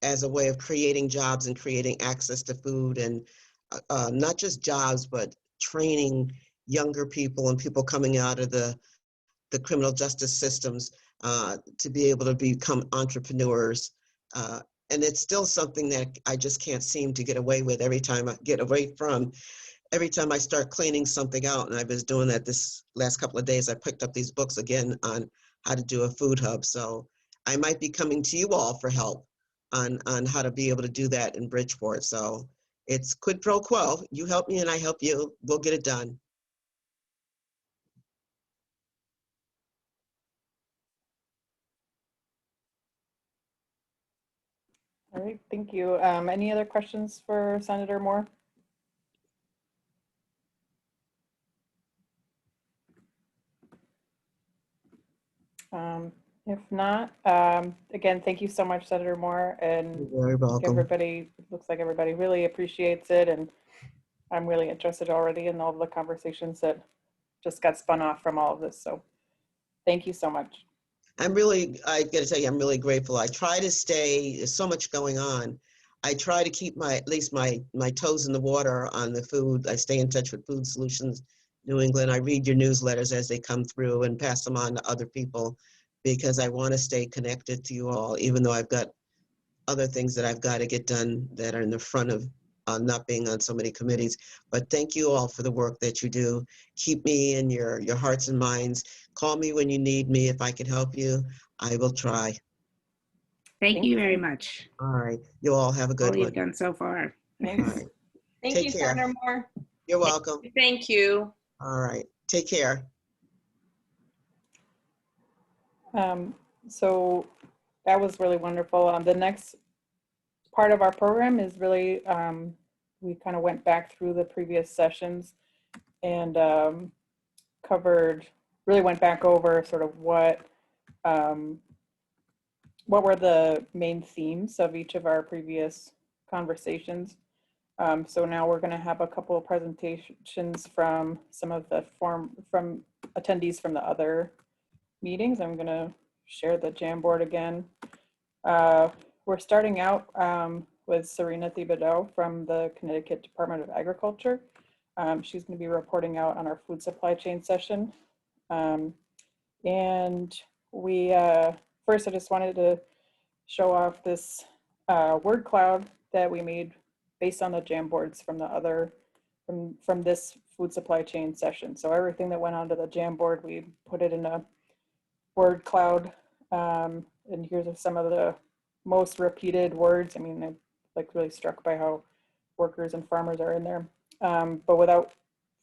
as a way of creating jobs and creating access to food, and not just jobs, but training younger people and people coming out of the criminal justice systems to be able to become entrepreneurs. And it's still something that I just can't seem to get away with every time I start cleaning something out. And I was doing that this last couple of days. I picked up these books again on how to do a food hub. So I might be coming to you all for help on how to be able to do that in Bridgeport. So it's quid pro quo. You help me and I help you. We'll get it done. All right, thank you. Any other questions for Senator Moore? If not, again, thank you so much, Senator Moore, and You're very welcome. everybody, it looks like everybody really appreciates it, and I'm really interested already in all the conversations that just got spun off from all of this, so thank you so much. I gotta tell you, I'm really grateful. I try to stay, there's so much going on. I try to keep at least my toes in the water on the food. I stay in touch with Food Solutions New England. I read your newsletters as they come through and pass them on to other people because I want to stay connected to you all, even though I've got other things that I've got to get done that are in the front of not being on so many committees. But thank you all for the work that you do. Keep me in your hearts and minds. Call me when you need me. If I can help you, I will try. Thank you very much. All right. You all have a good All one. you've done so far. Thanks. All right. Thank Take you, care. Senator Moore. You're welcome. Thank you. All right. Take care. So that was really wonderful. The next part of our program is really, we kind of went back through the previous sessions and really went back over sort of what were the main themes of each of our previous conversations. So now we're going to have a couple of presentations from some of the from attendees from the other meetings. I'm going to share the Jamboard again. We're starting out with Serena Thibodeau from the Connecticut Department of Agriculture. She's going to be reporting out on our food supply chain session. And we, first I just wanted to show off this word cloud that we made based on the Jamboards from the other, from this food supply chain session. So everything that went onto the Jamboard, we put it in a word cloud. And here's some of the most repeated words. I mean, I'm like really struck by how workers and farmers are in there. But without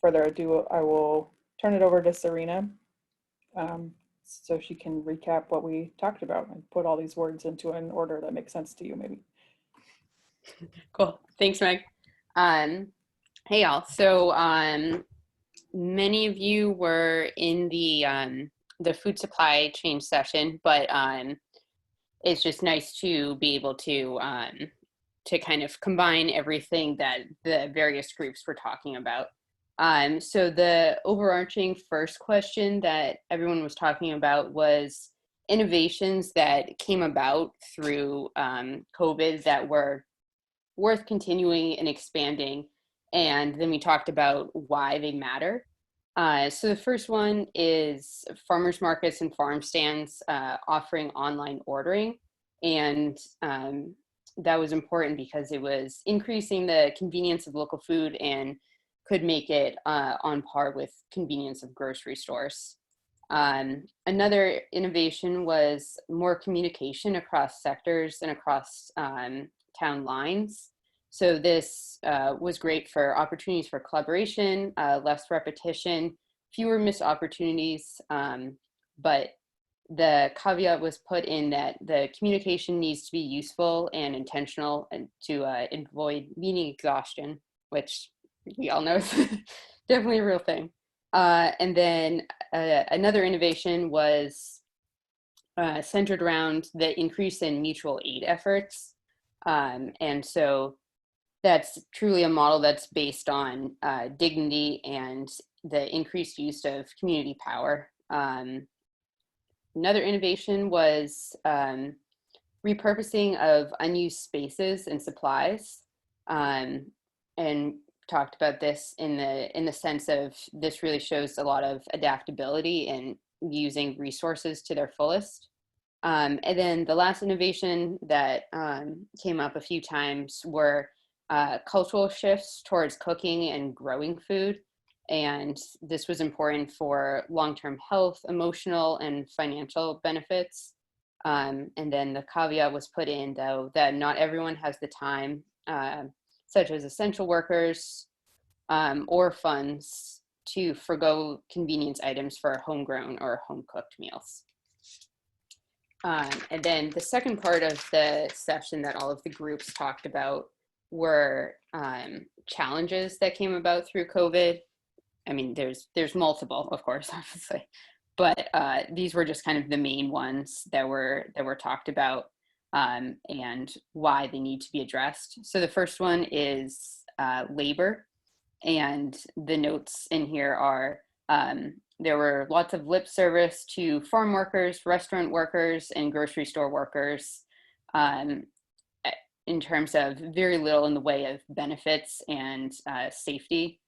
further ado, I will turn it over to Serena so she can recap what we talked about and put all these words into an order that makes sense to you, maybe. Cool. Thanks, Meg. Hey, y'all. So many of you were in the food supply chain session, but it's just nice to be able to kind of combine everything that the various groups were talking about. So the overarching first question that everyone was talking about was innovations that came about through COVID that were worth continuing and expanding. And then we talked about why they matter. So the first one is farmers markets and farm stands offering online ordering. And that was important because it was increasing the convenience of local food and could make it on par with convenience of grocery stores. Another innovation was more communication across sectors and across town lines. So this was great for opportunities for collaboration, less repetition, fewer missed opportunities, but the caveat was put in that the communication needs to be useful and intentional and to avoid meaning exhaustion, which we all know is definitely a real thing. And then another innovation was centered around the increase in mutual aid efforts. And so that's truly a model that's based on dignity and the increased use of community power. Another innovation was repurposing of unused spaces and supplies, and talked about this in the sense of this really shows a lot of adaptability in using resources to their fullest. And then the last innovation that came up a few times were cultural shifts towards cooking and growing food. And this was important for long-term health, emotional, and financial benefits. And then the caveat was put in, though, that not everyone has the time, such as essential workers or funds, to forgo convenience items for homegrown or home-cooked meals. And then the second part of the session that all of the groups talked about were challenges that came about through COVID. I mean, there's multiple, of course, obviously, but these were just kind of the main ones that were talked about and why they need to be addressed. So the first one is labor, and the notes in here are there were lots of lip service to farm workers, restaurant workers, and grocery store workers in terms of very little in the way of benefits and safety.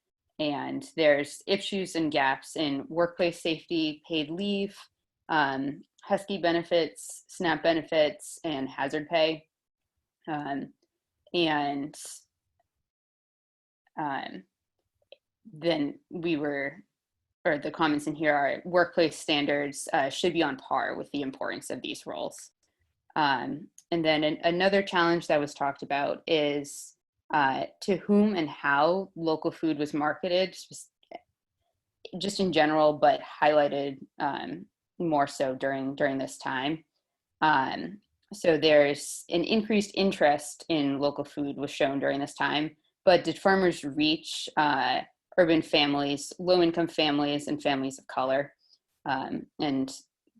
And there's issues and gaps in workplace safety, paid leave, Husky benefits, SNAP benefits, and hazard pay. And then the comments in here are workplace standards should be on par with the importance of these roles. And then another challenge that was talked about is to whom and how local food was marketed, just in general, but highlighted more so during this time. So there's an increased interest in local food was shown during this time, but did farmers reach urban families, low-income families, and families of color, and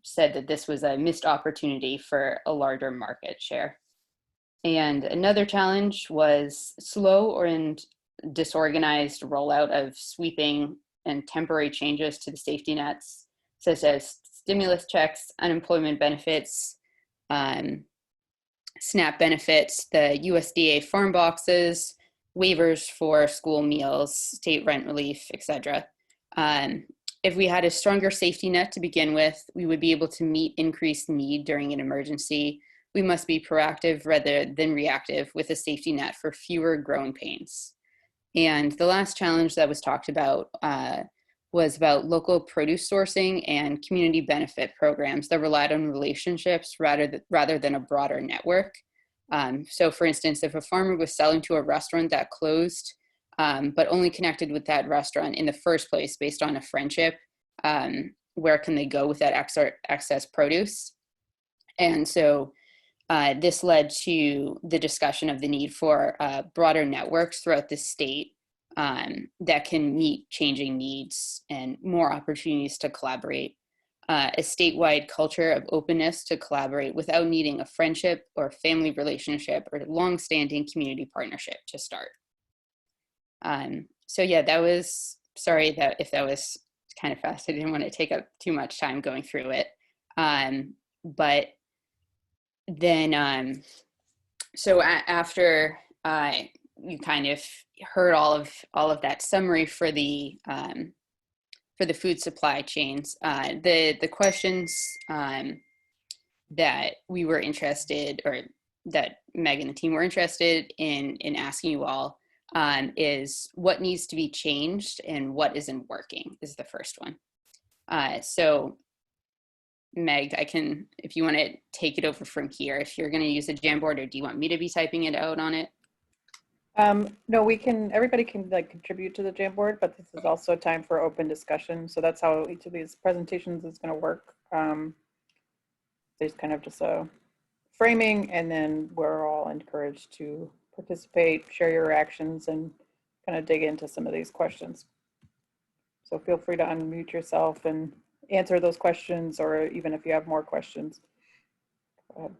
said that this was a missed opportunity for a larger market share. And another challenge was slow or disorganized rollout of sweeping and temporary changes to the safety nets, such as stimulus checks, unemployment benefits, SNAP benefits, the USDA farm boxes, waivers for school meals, state rent relief, etc. If we had a stronger safety net to begin with, we would be able to meet increased need during an emergency. We must be proactive rather than reactive with a safety net for fewer growing pains. And the last challenge that was talked about was about local produce sourcing and community benefit programs that relied on relationships rather than a broader network. So for instance, if a farmer was selling to a restaurant that closed, but only connected with that restaurant in the first place based on a friendship, where can they go with that excess produce? And so this led to the discussion of the need for broader networks throughout the state that can meet changing needs and more opportunities to collaborate. A statewide culture of openness to collaborate without needing a friendship or family relationship or long-standing community partnership to start. So yeah, that was, sorry that if that was kind of fast, I didn't want to take up too much time going through it. But then, so after you kind of heard all of that summary for the food supply chains, the questions that we were interested, or that Meg and the team were interested in asking you all, is what needs to be changed and what isn't working is the first one. So Meg, if you want to take it over from here, if you're going to use a Jamboard, or do you want me to be typing it out on it? No, everybody can like contribute to the Jamboard, but this is also a time for open discussion. So that's how each of these presentations is going to work. There's kind of just a framing, and then we're all encouraged to participate, share your reactions, and kind of dig into some of these questions. So feel free to unmute yourself and answer those questions, or even if you have more questions. Go ahead.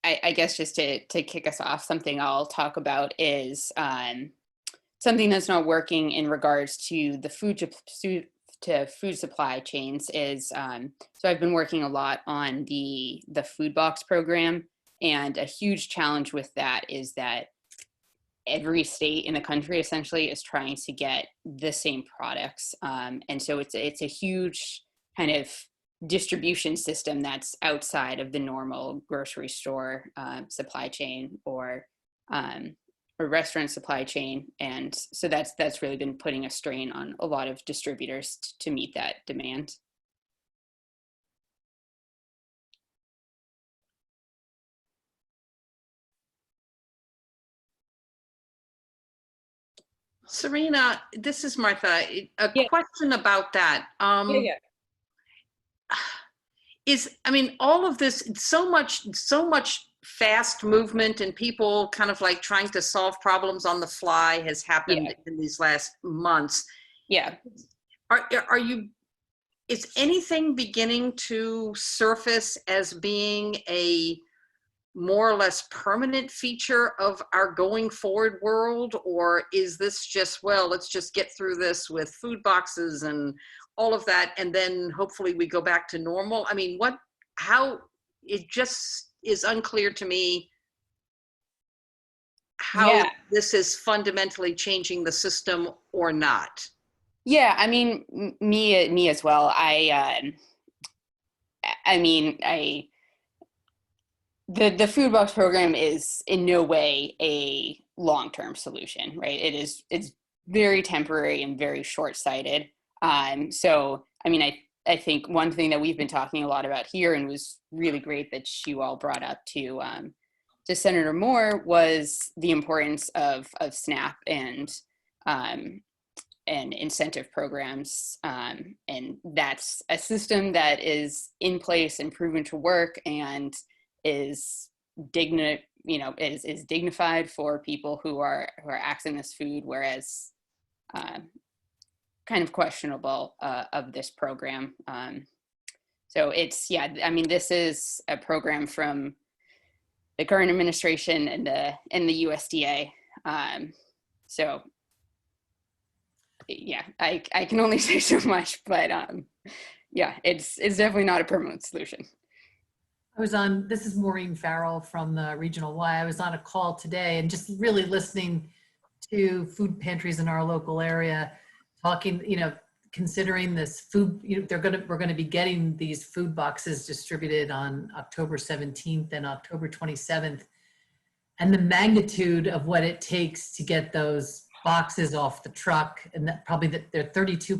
I guess just to kick us off, something I'll talk about is something that's not working in regards to the food supply chains is, so I've been working a lot on the food box program, and a huge challenge with that is that every state in the country essentially is trying to get the same products. And so it's a huge kind of distribution system that's outside of the normal grocery store supply chain or restaurant supply chain. And so that's really been putting a strain on a lot of distributors to meet that demand. Serena, this is Martha. A question about that. I mean, all of this, so much fast movement and people kind of like trying to solve problems on the fly has happened in these last months. Yeah. Is anything beginning to surface as being a more or less permanent feature of our going forward world? Or is this just, well, let's just get through this with food boxes and all of that, and then hopefully we go back to normal? I mean, how, it just is unclear to me how this is fundamentally changing the system or not. Yeah, I mean, me as well. The food box program is in no way a long-term solution, right? It's very temporary and very short-sighted. So, I mean, I think one thing that we've been talking a lot about here, and was really great that you all brought up to Senator Moore, was the importance of SNAP and incentive programs. And that's a system that is in place and proven to work, and is is dignified for people who are accessing this food, whereas kind of questionable of this program. So it's, yeah, I mean, this is a program from the current administration and the USDA. So yeah, I can only say so much, but yeah, it's definitely not a permanent solution. This is Maureen Farrell from the Regional Y. I was on a call today and just really listening to food pantries in our local area, talking, considering this food, we're going to be getting these food boxes distributed on October 17th and October 27th. And the magnitude of what it takes to get those boxes off the truck, and that probably they're 32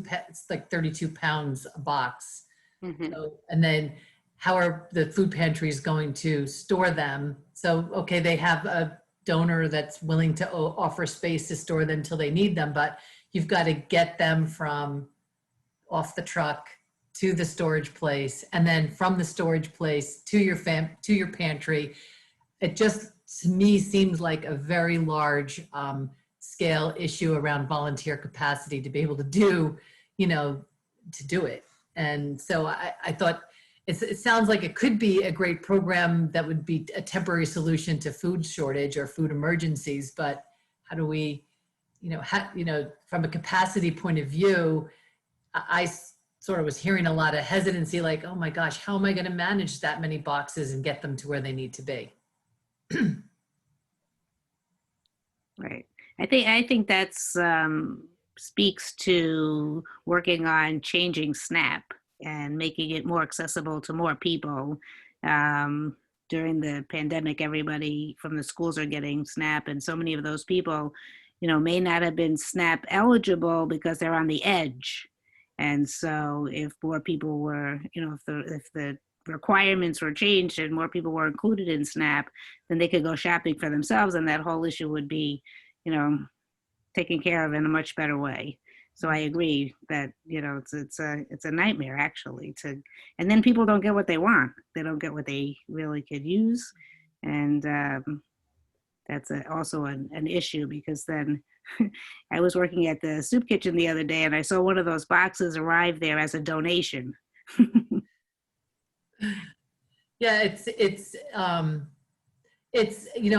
pounds a box. Mm-hmm. So, and then how are the food pantries going to store them? So, okay, they have a donor that's willing to offer space to store them till they need them, but you've got to get them from off the truck to the storage place, and then from the storage place to your pantry. It just, to me, seems like a very large scale issue around volunteer capacity to be able to do, to do it. And so I thought it sounds like it could be a great program that would be a temporary solution to food shortage or food emergencies, but how do we, from a capacity point of view, I sort of was hearing a lot of hesitancy, like, oh my gosh, how am I going to manage that many boxes and get them to where they need to be? Right. I think that's speaks to working on changing SNAP and making it more accessible to more people. During the pandemic, everybody from the schools are getting SNAP, and so many of those people, may not have been SNAP eligible because they're on the edge. And so if more people were, if the requirements were changed and more people were included in SNAP, then they could go shopping for themselves, and that whole issue would be, taken care of in a much better way. So I agree that, it's a nightmare actually and then people don't get what they want. They don't get what they really could use. And that's also an issue, because then I was working at the soup kitchen the other day and I saw one of those boxes arrive there as a donation. Yeah, it's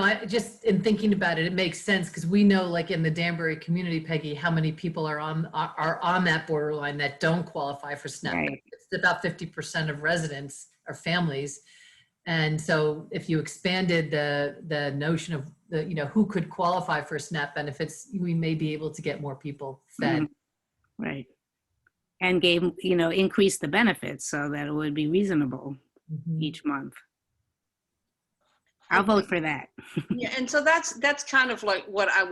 I just, in thinking about it, it makes sense, because we know, like in the Danbury community, Peggy, how many people are on that borderline that don't qualify for SNAP. Right. It's about 50% of residents or families. And so if you expanded the notion of who could qualify for SNAP benefits, we may be able to get more people fed. Mm-hmm. Right. And increase the benefits so that it would be reasonable each month. I'll vote for that. Yeah, and so that's kind of like what I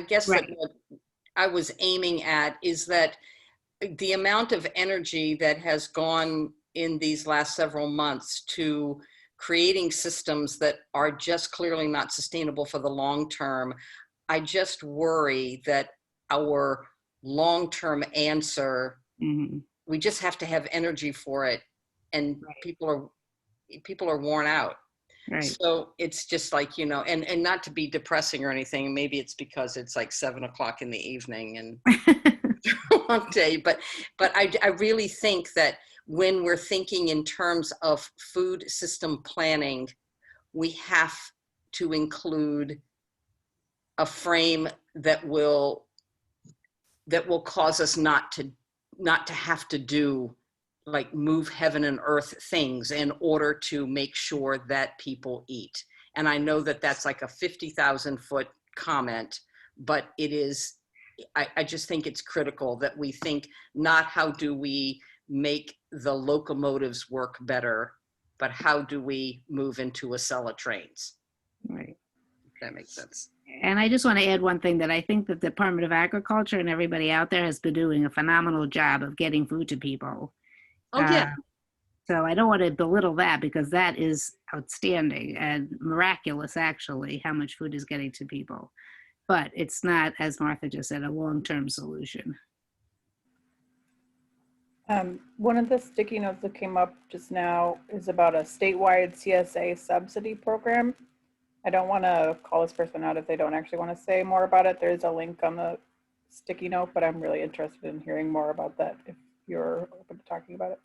guess Right. that what I was aiming at is that the amount of energy that has gone in these last several months to creating systems that are just clearly not sustainable for the long term. I just worry that our long-term answer, we just have to have energy for it, and Right. people are worn out. Right. So it's just like, and not to be depressing or anything, maybe it's because it's like 7 o'clock in the evening and a long day, but I really think that when we're thinking in terms of food system planning, we have to include a frame that will cause us not to have to do like move heaven and earth things in order to make sure that people eat. And I know that that's like a 50,000 foot comment, but it is, I just think it's critical that we think not how do we make the locomotives work better, but how do we move into a cell of trains? Right. If that makes sense. And I just want to add one thing, that I think the Department of Agriculture and everybody out there has been doing a phenomenal job of getting food to people. Oh, yeah. So I don't want to belittle that, because that is outstanding and miraculous, actually, how much food is getting to people. But it's not, as Martha just said, a long-term solution. One of the sticky notes that came up just now is about a statewide CSA subsidy program. I don't want to call this person out if they don't actually want to say more about it. There's a link on the sticky note, but I'm really interested in hearing more about that if you're open to talking about it.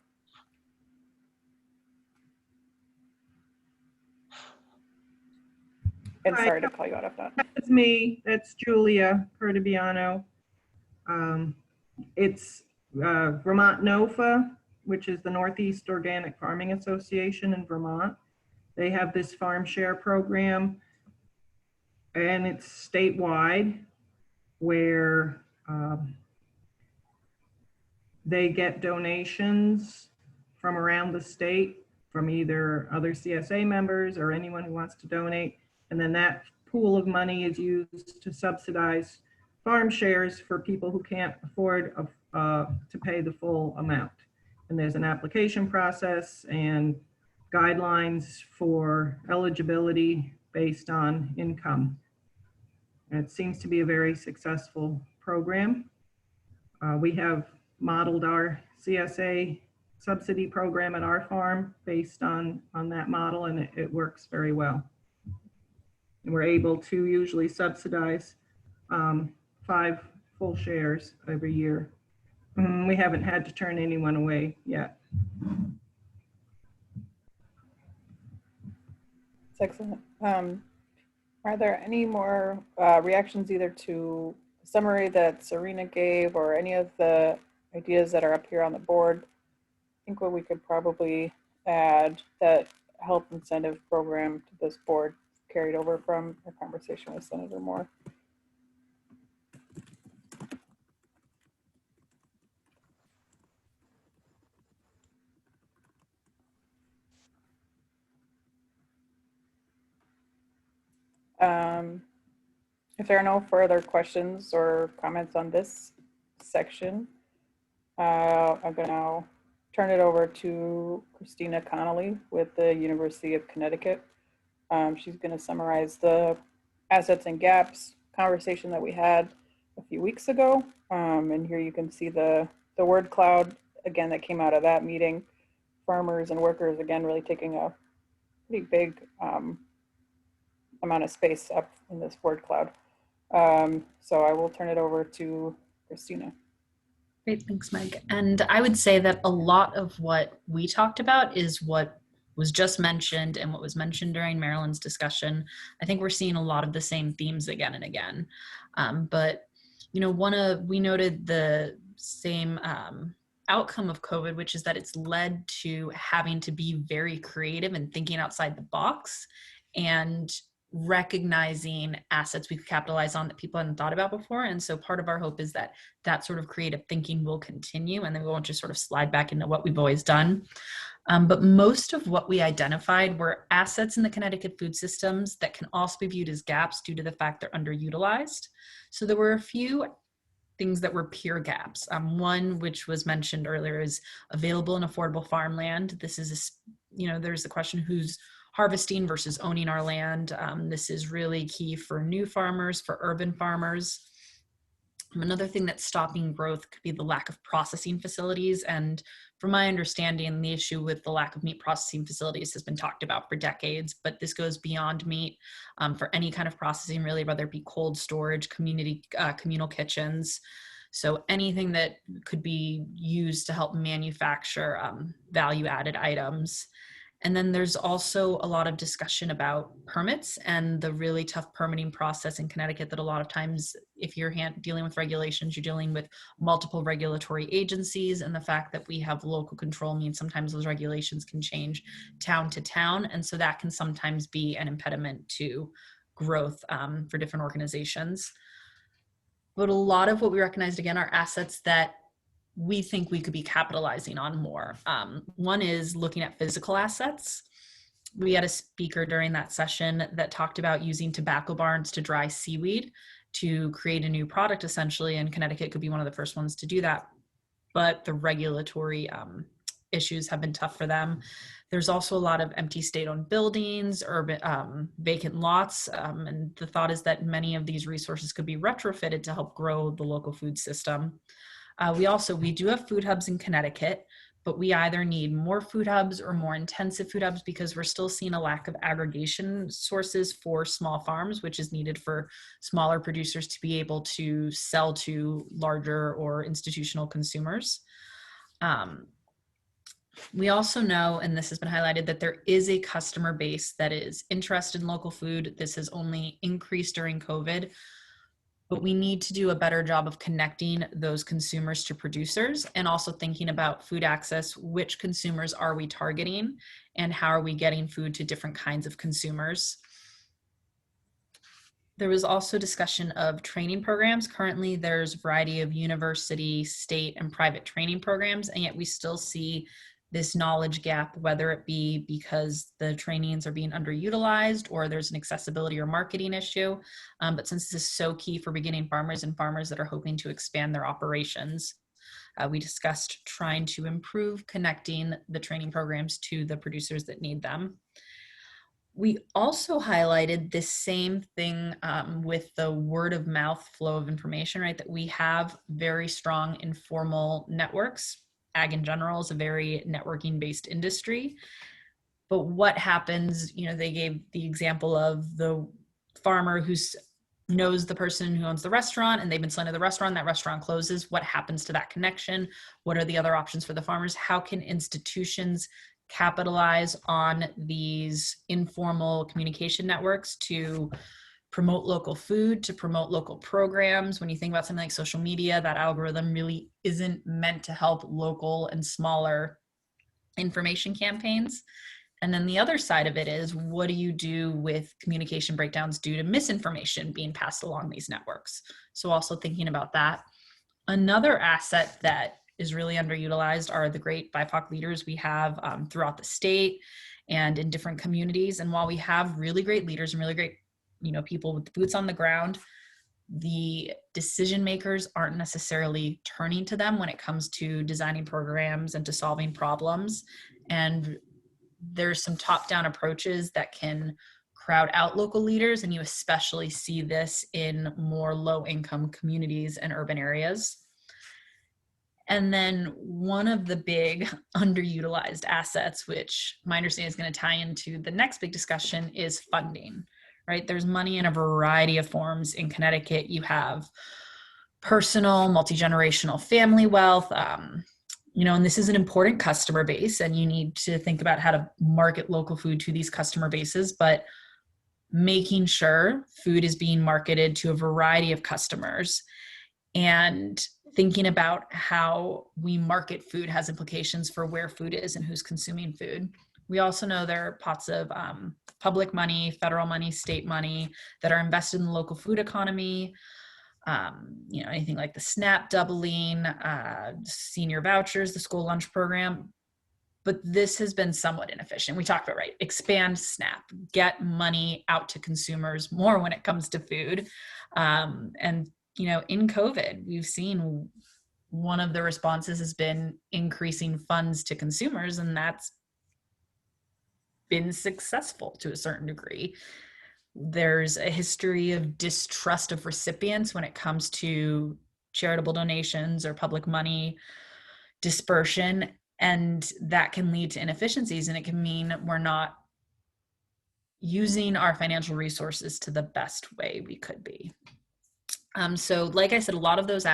And Hi. sorry to call you out of that. That's me. That's Julia Perdibiano. It's Vermont NOFA, which is the Northeast Organic Farming Association in Vermont. They have this farm share program, and it's statewide, where they get donations from around the state from either other CSA members or anyone who wants to donate. And then that pool of money is used to subsidize farm shares for people who can't afford to pay the full amount. And there's an application process and guidelines for eligibility based on income. And it seems to be a very successful program. We have modeled our CSA subsidy program at our farm based on that model, and it works very well. And we're able to usually subsidize 5 full shares every year. We haven't had to turn anyone away yet. That's excellent. Are there any more reactions either to the summary that Serena gave or any of the ideas that are up here on the board? I think what we could probably add that health incentive program to this board carried over from our conversation with Senator Moore. If there are no further questions or comments on this section, I'm going to now turn it over to Christina Connolly with the University of Connecticut. She's going to summarize the assets and gaps conversation that we had a few weeks ago. And here you can see the word cloud, again, that came out of that meeting. Farmers and workers, again, really taking a pretty big amount of space up in this word cloud. So I will turn it over to Christina. Great, thanks, Meg. And I would say that a lot of what we talked about is what was just mentioned and what was mentioned during Marilyn's discussion. I think we're seeing a lot of the same themes again and again. But, you know, we noted the same outcome of COVID, which is that it's led to having to be very creative and thinking outside the box and recognizing assets we could capitalize on that people hadn't thought about before. And so part of our hope is that that sort of creative thinking will continue, and then we won't just sort of slide back into what we've always done. But most of what we identified were assets in the Connecticut food systems that can also be viewed as gaps due to the fact they're underutilized. So there were a few things that were pure gaps. One, which was mentioned earlier, is available and affordable farmland. This is, there's the question who's harvesting versus owning our land. This is really key for new farmers, for urban farmers. Another thing that's stopping growth could be the lack of processing facilities. And from my understanding, the issue with the lack of meat processing facilities has been talked about for decades, but this goes beyond meat for any kind of processing, really, whether it be cold storage, communal kitchens. So anything that could be used to help manufacture value-added items. And then there's also a lot of discussion about permits and the really tough permitting process in Connecticut that a lot of times, if you're dealing with regulations, you're dealing with multiple regulatory agencies, and the fact that we have local control means sometimes those regulations can change town to town. And so that can sometimes be an impediment to growth for different organizations. But a lot of what we recognized, again, are assets that we think we could be capitalizing on more. One is looking at physical assets. We had a speaker during that session that talked about using tobacco barns to dry seaweed to create a new product, essentially, and Connecticut could be one of the first ones to do that. But the regulatory issues have been tough for them. There's also a lot of empty state-owned buildings, urban vacant lots, and the thought is that many of these resources could be retrofitted to help grow the local food system. We do have food hubs in Connecticut, but we either need more food hubs or more intensive food hubs because we're still seeing a lack of aggregation sources for small farms, which is needed for smaller producers to be able to sell to larger or institutional consumers. We also know, and this has been highlighted, that there is a customer base that is interested in local food. This has only increased during COVID, but we need to do a better job of connecting those consumers to producers and also thinking about food access. Which consumers are we targeting and how are we getting food to different kinds of consumers? There was also discussion of training programs. Currently, there's a variety of university, state, and private training programs, and yet we still see this knowledge gap, whether it be because the trainings are being underutilized or there's an accessibility or marketing issue. But since this is so key for beginning farmers and farmers that are hoping to expand their operations, we discussed trying to improve connecting the training programs to the producers that need them. We also highlighted this same thing with the word of mouth flow of information, right? That we have very strong informal networks. Ag in general is a very networking based industry. But what happens, they gave the example of the farmer who knows the person who owns the restaurant and they've been selling to the restaurant, that restaurant closes. What happens to that connection? What are the other options for the farmers? How can institutions capitalize on these informal communication networks to promote local food, to promote local programs? When you think about something like social media, that algorithm really isn't meant to help local and smaller information campaigns. And then the other side of it is, what do you do with communication breakdowns due to misinformation being passed along these networks? So also thinking about that. Another asset that is really underutilized are the great BIPOC leaders we have throughout the state and in different communities. And while we have really great leaders and really great people with boots on the ground, the decision makers aren't necessarily turning to them when it comes to designing programs and to solving problems. And there's some top-down approaches that can crowd out local leaders, and you especially see this in more low-income communities and urban areas. And then one of the big underutilized assets, which my understanding is going to tie into the next big discussion, is funding, right? There's money in a variety of forms in Connecticut. You have personal, multi-generational family wealth, and this is an important customer base, and you need to think about how to market local food to these customer bases, but making sure food is being marketed to a variety of customers and thinking about how we market food has implications for where food is and who's consuming food. We also know there are pots of public money, federal money, state money that are invested in the local food economy. Anything like the SNAP doubling, senior vouchers, the school lunch program. But this has been somewhat inefficient. We talked about, right, expand SNAP, get money out to consumers more when it comes to food. In COVID, we've seen one of the responses has been increasing funds to consumers, and that's been successful to a certain degree. There's a history of distrust of recipients when it comes to charitable donations or public money dispersion, and that can lead to inefficiencies, and it can mean we're not using our financial resources to the best way we could be. So like I said, a lot of those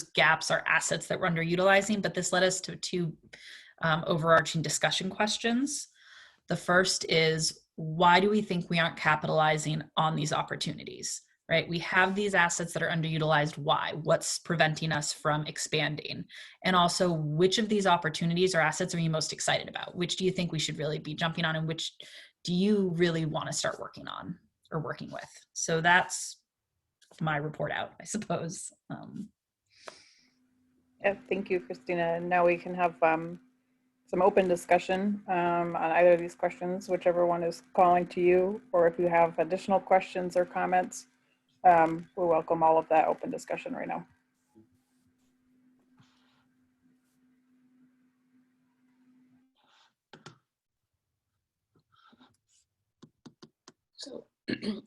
gaps are assets that we're underutilizing, but this led us to two overarching discussion questions. The first is, why do we think we aren't capitalizing on these opportunities, right? We have these assets that are underutilized. Why? What's preventing us from expanding? And also, which of these opportunities or assets are you most excited about? Which do you think we should really be jumping on, and which do you really want to start working on or working with? So that's my report out, I suppose. Yeah, thank you, Christina. And now we can have some open discussion on either of these questions, whichever one is calling to you, or if you have additional questions or comments, we welcome all of that open discussion right now. So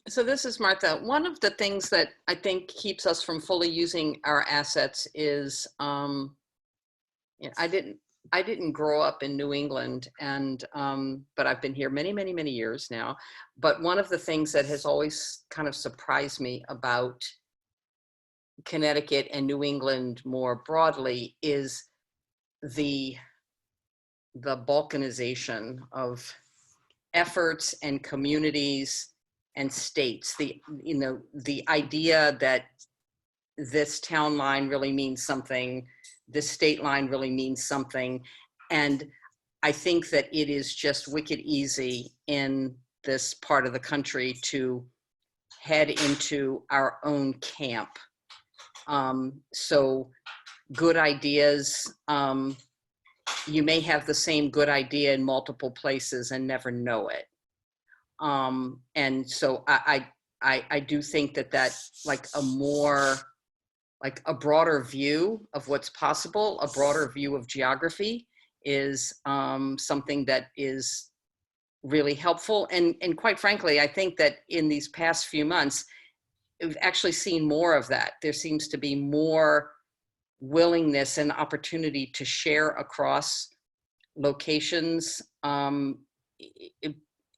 So this is Martha. One of the things that I think keeps us from fully using our assets is, I didn't grow up in New England, and but I've been here many, many, many years now. But one of the things that has always kind of surprised me about Connecticut and New England more broadly is the balkanization of efforts and communities and states. The idea that this town line really means something, this state line really means something. And I think that it is just wicked easy in this part of the country to head into our own camp. So good ideas, you may have the same good idea in multiple places and never know it. And so I do think that like a broader view of what's possible, a broader view of geography is something that is really helpful. And quite frankly, I think that in these past few months, we've actually seen more of that. There seems to be more willingness and opportunity to share across locations,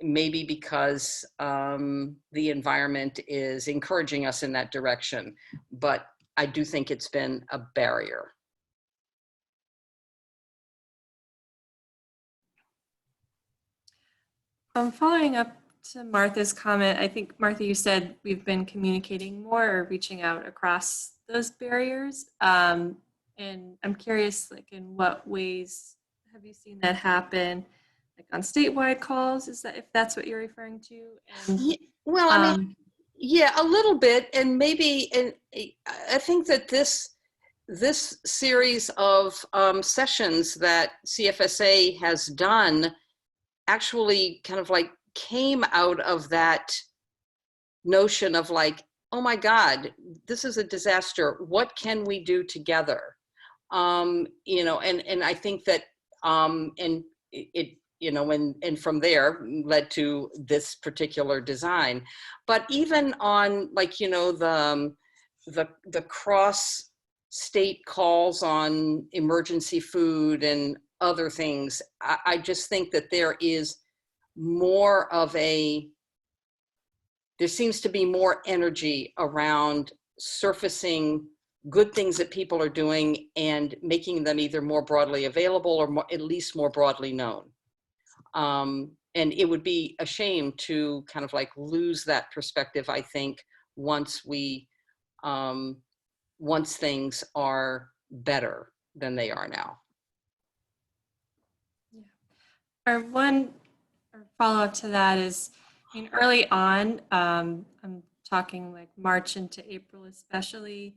maybe because the environment is encouraging us in that direction. But I do think it's been a barrier. Following up to Martha's comment, I think, Martha, you said we've been communicating more or reaching out across those barriers. And I'm curious, like, in what ways have you seen that happen? Like on statewide calls, is that, if that's what you're referring to? And, Yeah, well, I mean, yeah, a little bit. And maybe, and I think that this series of sessions that CFSA has done actually kind of like came out of that notion of like, oh my God, this is a disaster. What can we do together? You know, and I think that, and it, you know, and from there led to this particular design. But even on like, you know, the cross state calls on emergency food and other things, I just think that there is more of there seems to be more energy around surfacing good things that people are doing and making them either more broadly available or more, at least more broadly known. And it would be a shame to kind of like lose that perspective, I think, once things are better than they are now. Or one follow-up to that is, I mean, early on, I'm talking like March into April especially,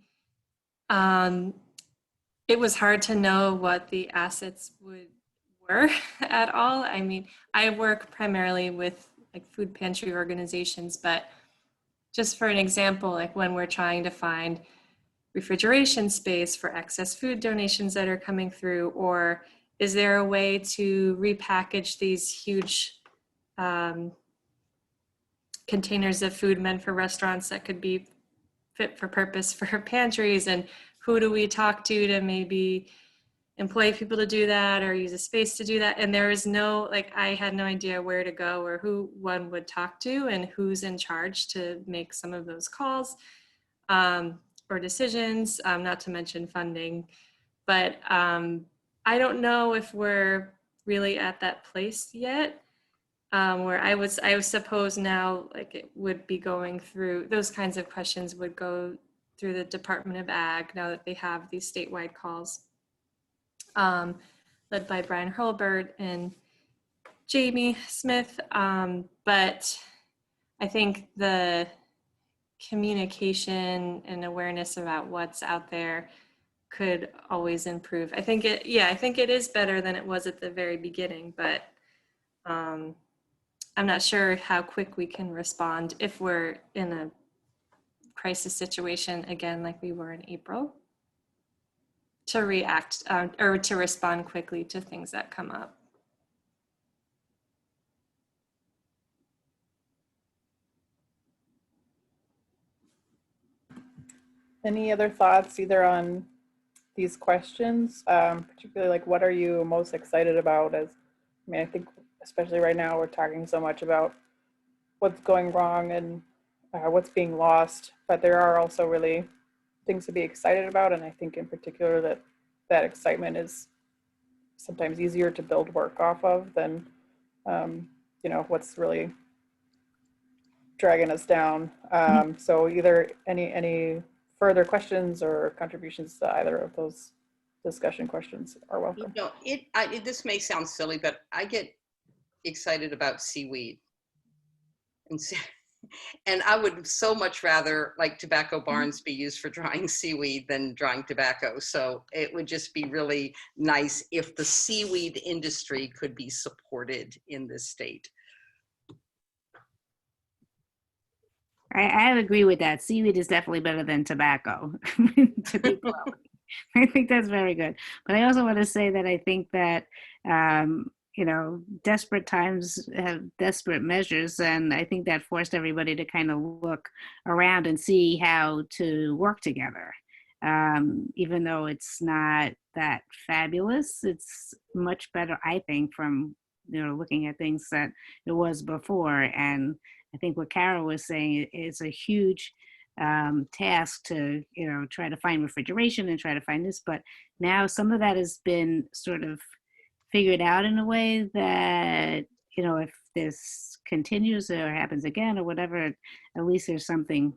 it was hard to know what the assets were at all. I mean, I work primarily with like food pantry organizations, but just for an example, like when we're trying to find refrigeration space for excess food donations that are coming through, or is there a way to repackage these huge containers of food meant for restaurants that could be fit for purpose for pantries, and who do we talk to maybe employ people to do that or use a space to do that? And there is no, like, I had no idea where to go or who one would talk to and who's in charge to make some of those calls or decisions, not to mention funding. But I don't know if we're really at that place yet. Where I suppose now, like, it would be going through, those kinds of questions would go through the Department of Ag now that they have these statewide calls, led by Brian Hurlbert and Jamie Smith. But I think the communication and awareness about what's out there could always improve. I think it is better than it was at the very beginning, but I'm not sure how quick we can respond if we're in a crisis situation again, like we were in April, to react or to respond quickly to things that come up. Any other thoughts either on these questions, particularly like what are you most excited about? As I mean, I think especially right now we're talking so much about what's going wrong and what's being lost, but there are also really things to be excited about, and I think in particular that excitement is sometimes easier to build work off of than you know, what's really dragging us down. So either any further questions or contributions to either of those discussion questions are welcome. You know, this may sound silly, but I get excited about seaweed. And I would so much rather like tobacco barns be used for drying seaweed than drying tobacco. So it would just be really nice if the seaweed industry could be supported in this state. I agree with that. Seaweed is definitely better than tobacco. To be blunt. I think that's very good. But I also want to say that I think that, you know, desperate times have desperate measures. And I think that forced everybody to kind of look around and see how to work together. Even though it's not that fabulous, it's much better, I think, from, you know, looking at things that it was before. And I think what Carol was saying is a huge task to, you know, try to find refrigeration and try to find this, but now some of that has been sort of figured out in a way that, you know, if this continues or happens again or whatever, at least there's something.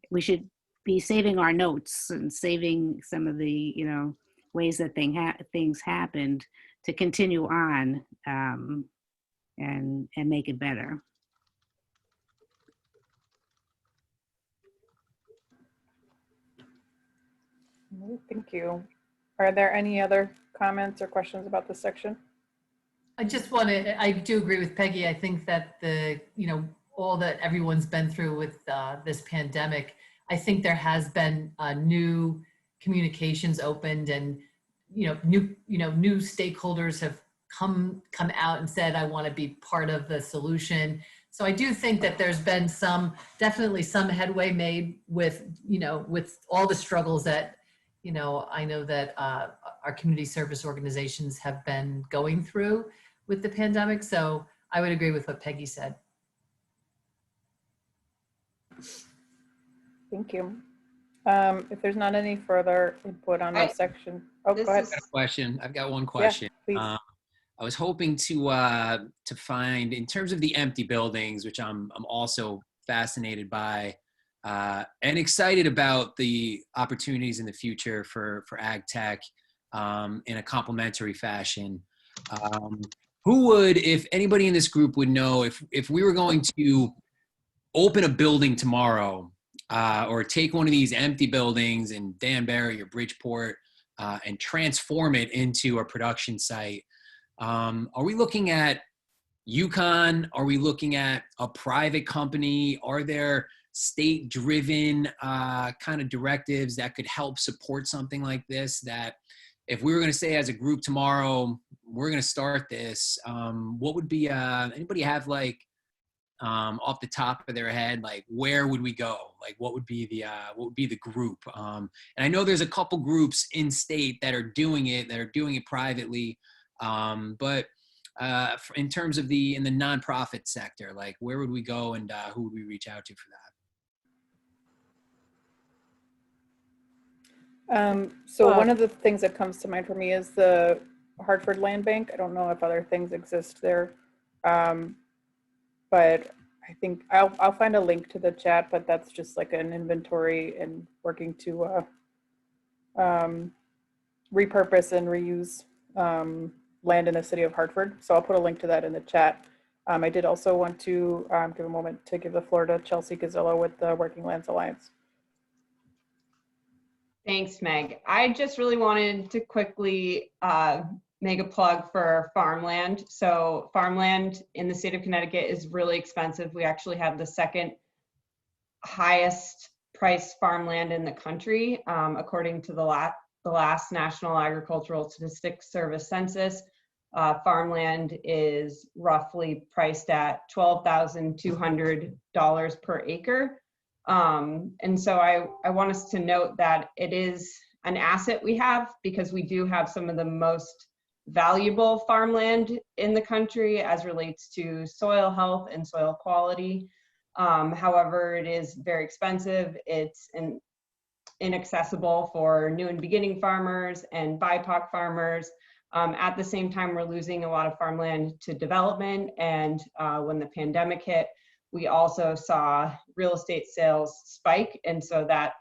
We should be saving our notes and saving some of the, you know, ways that things happened to continue on and make it better. Thank you. Are there any other comments or questions about this section? I just want to, I do agree with Peggy. I think that you know, all that everyone's been through with this pandemic, I think there has been new communications opened and, new stakeholders have come out and said, I want to be part of the solution. So I do think that there's been definitely some headway made with, with all the struggles that, I know that our community service organizations have been going through with the pandemic. So I would agree with what Peggy said. Thank you. If there's not any further input on this section. Oh, go ahead. I've got one question. Yeah, I was hoping to find, in terms of the empty buildings, which I'm also fascinated by and excited about the opportunities in the future for ag tech in a complementary fashion. Who would, if anybody in this group would know, if we were going to open a building tomorrow, or take one of these empty buildings in Danbury or Bridgeport and transform it into a production site, are we looking at UConn? Are we looking at a private company? Are there state-driven kind of directives that could help support something like this? That if we were going to say as a group tomorrow, we're going to start this, what would be, anybody have like, off the top of their head, like where would we go? Like what would be the group? And I know there's a couple groups in state that are doing it privately. But in terms of in the nonprofit sector, like where would we go and who would we reach out to for that? So one of the things that comes to mind for me is the Hartford Land Bank. I don't know if other things exist there. But I think I'll find a link to the chat, but that's just like an inventory and working to repurpose and reuse land in the city of Hartford. So I'll put a link to that in the chat. I did also want to give a moment to give the floor to Chelsea Gazzillo with the Working Lands Alliance. Thanks, Meg. I just really wanted to quickly make a plug for farmland. So farmland in the state of Connecticut is really expensive. We actually have the second highest priced farmland in the country, according to the last National Agricultural Statistics Service census. Farmland is roughly priced at $12,200 per acre. And so I want us to note that it is an asset we have, because we do have some of the most valuable farmland in the country as relates to soil health and soil quality. However, it is very expensive. It's inaccessible for new and beginning farmers and BIPOC farmers. At the same time, we're losing a lot of farmland to development. And when the pandemic hit, we also saw real estate sales spike. And so that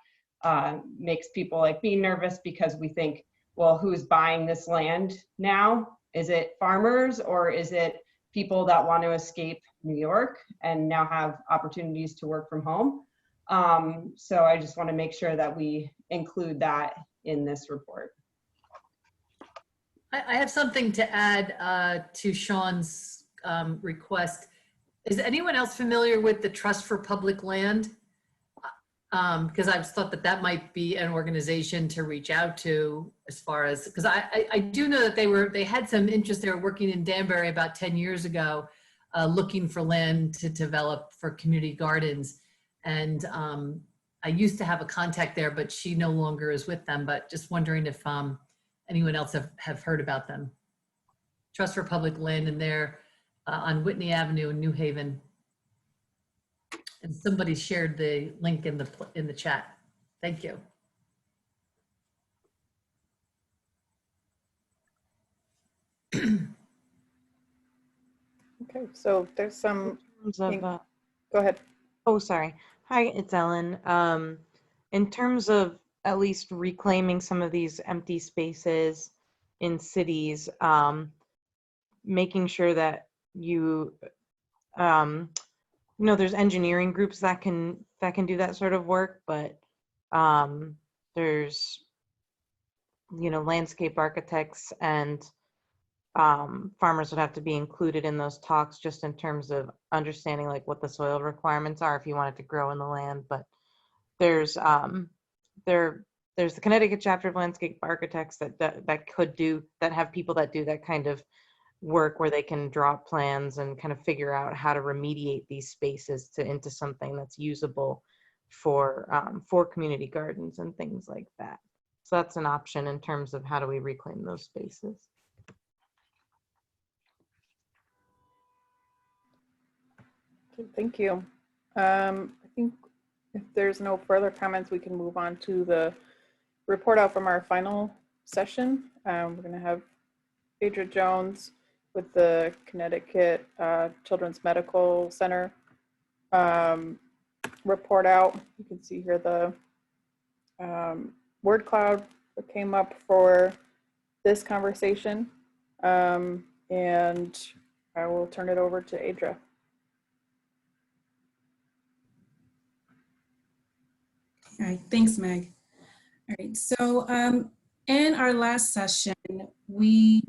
makes people like me nervous, because we think, well, who's buying this land now? Is it farmers, or is it people that want to escape New York and now have opportunities to work from home? So I just want to make sure that we include that in this report. I have something to add to Sean's request. Is anyone else familiar with the Trust for Public Land? Because I've thought that that might be an organization to reach out to, as far as, because I do know that they had some interest. They were working in Danbury about 10 years ago, looking for land to develop for community gardens. And I used to have a contact there, but she no longer is with them. But just wondering if anyone else have heard about them. Trust for Public Land, and they're on Whitney Avenue in New Haven. And somebody shared the link in the chat. Thank you. Okay, so there's some. In terms of, Go ahead. Oh, sorry. Hi, it's Ellen. In terms of at least reclaiming some of these empty spaces in cities, making sure that you there's engineering groups that can do that sort of work, but there's landscape architects and farmers would have to be included in those talks, just in terms of understanding like what the soil requirements are if you want it to grow in the land. But there's the Connecticut Chapter of Landscape Architects that have people that do that kind of work, where they can draw plans and kind of figure out how to remediate these spaces into something that's usable for community gardens and things like that. So that's an option in terms of how do we reclaim those spaces. Okay, thank you. I think if there's no further comments, we can move on to the report out from our final session. We're going to have Phaedra Jones with the Connecticut Children's Medical Center report out. You can see here the word cloud that came up for this conversation. And I will turn it over to Adra. All right, thanks, Meg. All right, so in our last session, sorry,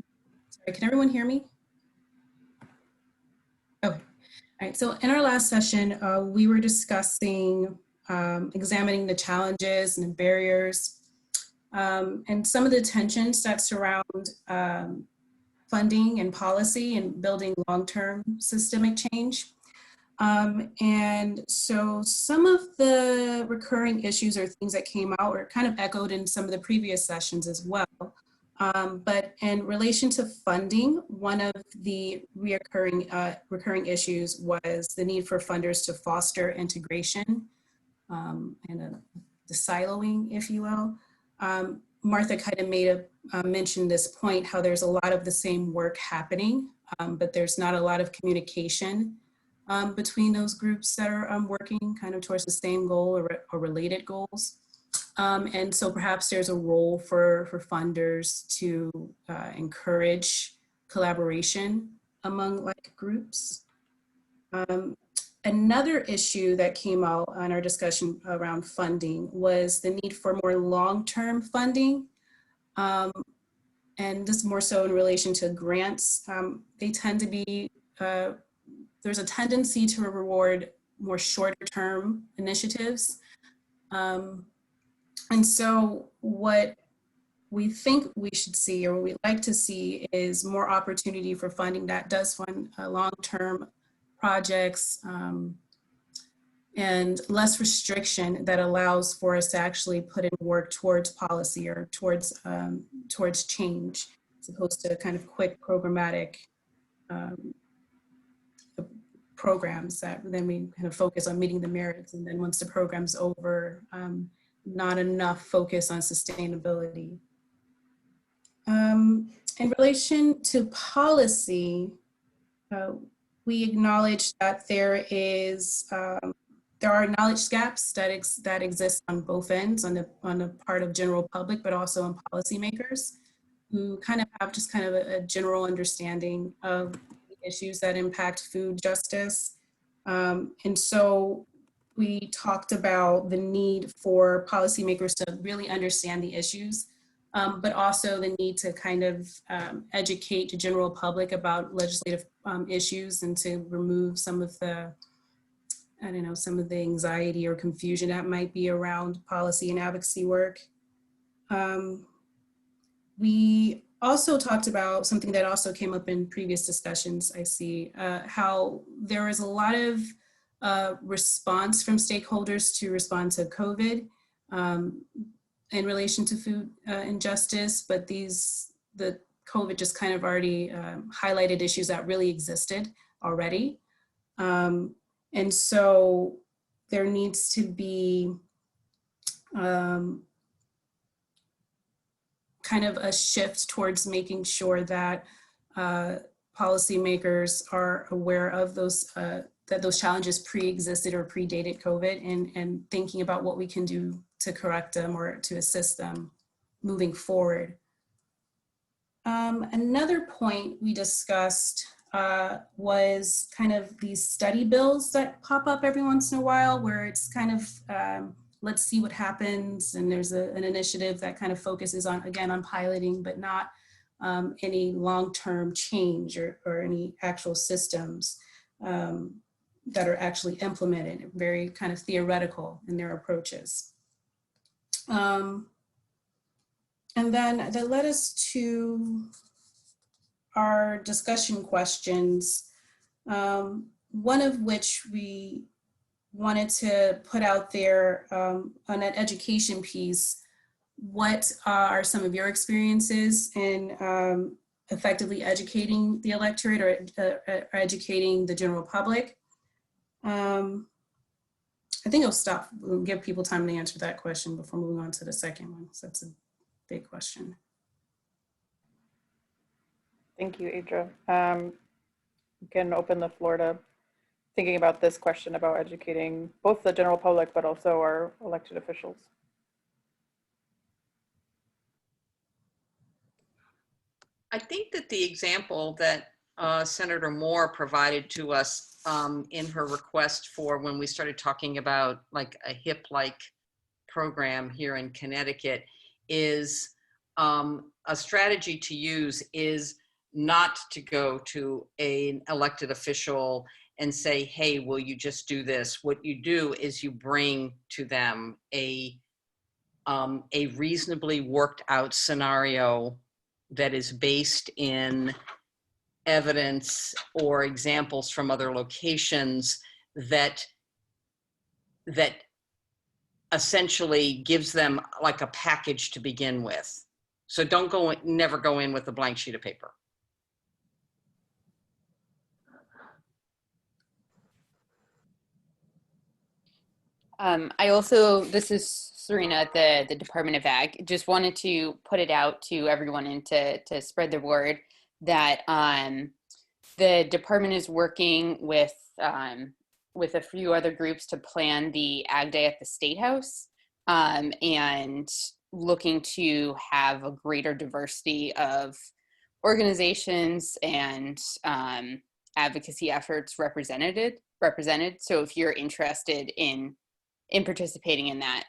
can everyone hear me? Okay, all right, so in our last session, we were discussing examining the challenges and the barriers and some of the tensions that surround funding and policy and building long-term systemic change. And so some of the recurring issues or things that came out were kind of echoed in some of the previous sessions as well. But in relation to funding, one of the recurring issues was the need for funders to foster integration and the siloing, if you will. Martha kind of mentioned this point, how there's a lot of the same work happening, but there's not a lot of communication between those groups that are working kind of towards the same goal or related goals. And so perhaps there's a role for funders to encourage collaboration among like groups. Another issue that came out on our discussion around funding was the need for more long-term funding. And this more so in relation to grants. They tend to be, there's a tendency to reward more shorter-term initiatives. And so what we think we should see, or what we'd like to see, is more opportunity for funding that does fund long-term projects and less restriction that allows for us to actually put in work towards policy or towards change, as opposed to kind of quick programmatic programs that then we kind of focus on meeting the merits, and then once the program's over, not enough focus on sustainability. In relation to policy, we acknowledge that there are knowledge gaps that exist on both ends, on the part of general public, but also on policymakers who kind of have just kind of a general understanding of issues that impact food justice. And so we talked about the need for policymakers to really understand the issues, but also the need to kind of educate the general public about legislative issues and to remove some of the, I don't know, some of the anxiety or confusion that might be around policy and advocacy work. We also talked about something that also came up in previous discussions, I see, how there is a lot of response from stakeholders to respond to COVID in relation to food injustice, but the COVID just kind of already highlighted issues that really existed already. And so there needs to be kind of a shift towards making sure that policymakers are aware of those that those challenges pre-existed or predated COVID, and thinking about what we can do to correct them or to assist them moving forward. Another point we discussed was kind of these study bills that pop up every once in a while, where it's kind of let's see what happens. And there's an initiative that kind of focuses on, again, on piloting, but not any long-term change or any actual systems that are actually implemented, very kind of theoretical in their approaches. And then that led us to our discussion questions, one of which we wanted to put out there on that education piece. What are some of your experiences in effectively educating the electorate or educating the general public? I think I'll stop, we'll give people time to answer that question before moving on to the second one. So that's a big question. Thank you, Adra. You can open the floor to thinking about this question about educating both the general public, but also our elected officials. I think that the example that Senator Moore provided to us in her request for when we started talking about like a HIP-like program here in Connecticut is a strategy to use is not to go to an elected official and say, hey, will you just do this? What you do is you bring to them a reasonably worked out scenario that is based in evidence or examples from other locations that essentially gives them like a package to begin with. So never go in with a blank sheet of paper. I also, this is Serena at the Department of Ag, just wanted to put it out to everyone and to spread the word that the department is working with a few other groups to plan the Ag Day at the State House and looking to have a greater diversity of organizations and advocacy efforts represented. So if you're interested in participating in that,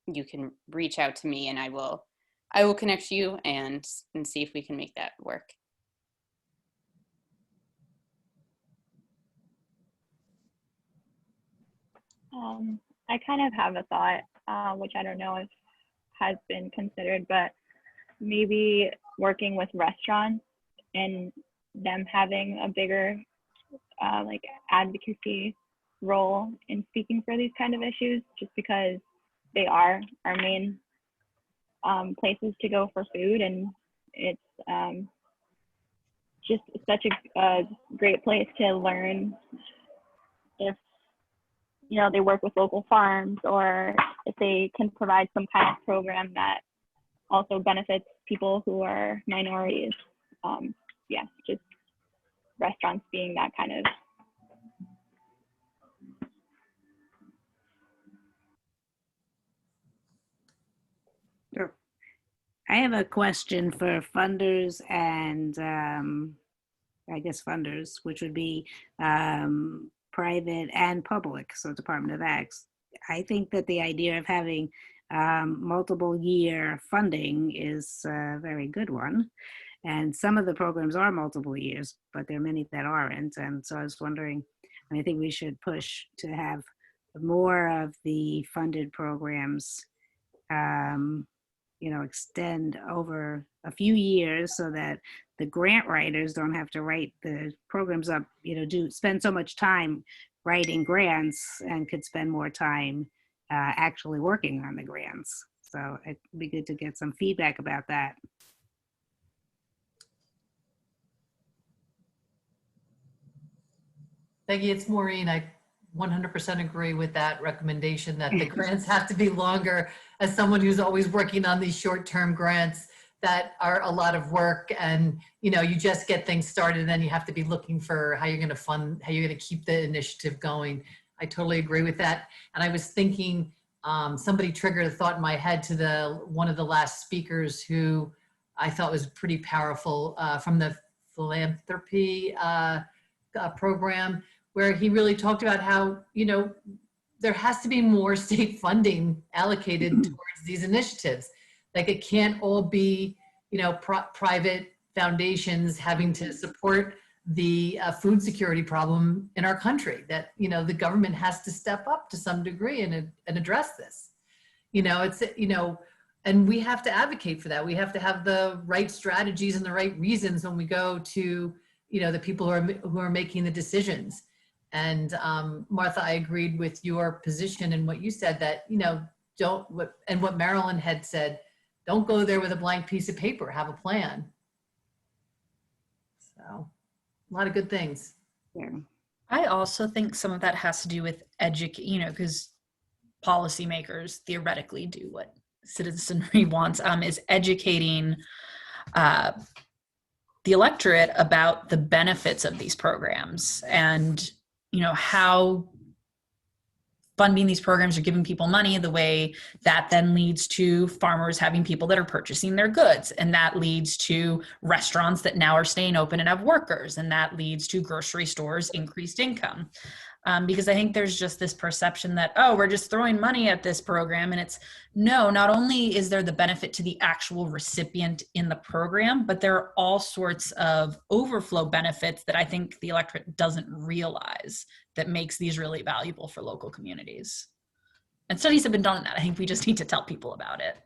you can reach out to me and I will connect you and see if we can make that work. I kind of have a thought, which I don't know if has been considered, but maybe working with restaurants and them having a bigger like advocacy role in speaking for these kind of issues, just because they are our main places to go for food, and it's just such a great place to learn if they work with local farms, or if they can provide some kind of program that also benefits people who are minorities. Yeah, just restaurants being that kind of. Sure. I have a question for funders and I guess funders, which would be private and public, so Department of Acts. I think that the idea of having multiple year funding is a very good one. And some of the programs are multiple years, but there are many that aren't. And so I was wondering, and I think we should push to have more of the funded programs extend over a few years, so that the grant writers don't have to write the programs up, spend so much time writing grants, and could spend more time actually working on the grants. So it'd be good to get some feedback about that. Peggy, it's Maureen. I 100% agree with that recommendation that the grants have to be longer. As someone who's always working on these short-term grants that are a lot of work, and you just get things started and then you have to be looking for how you're going to fund, how you're going to keep the initiative going. I totally agree with that. And I was thinking, somebody triggered a thought in my head to one of the last speakers who I thought was pretty powerful, from the philanthropy program, where he really talked about how, there has to be more state funding allocated towards these initiatives. Like, it can't all be, private foundations having to support the food security problem in our country. That, the government has to step up to some degree and address this. And we have to advocate for that. We have to have the right strategies and the right reasons when we go to, the people who are making the decisions. And Martha, I agreed with your position and what you said, that, and what Marilyn had said, don't go there with a blank piece of paper, have a plan. So a lot of good things. Yeah. I also think some of that has to do with because policymakers theoretically do what citizenry wants, is educating the electorate about the benefits of these programs, and how funding these programs are giving people money, the way that then leads to farmers having people that are purchasing their goods, and that leads to restaurants that now are staying open and have workers, and that leads to grocery stores increased income. Because I think there's just this perception that, we're just throwing money at this program, and it's no, not only is there the benefit to the actual recipient in the program, but there are all sorts of overflow benefits that I think the electorate doesn't realize that makes these really valuable for local communities. And studies have been done on that. I think we just need to tell people about it.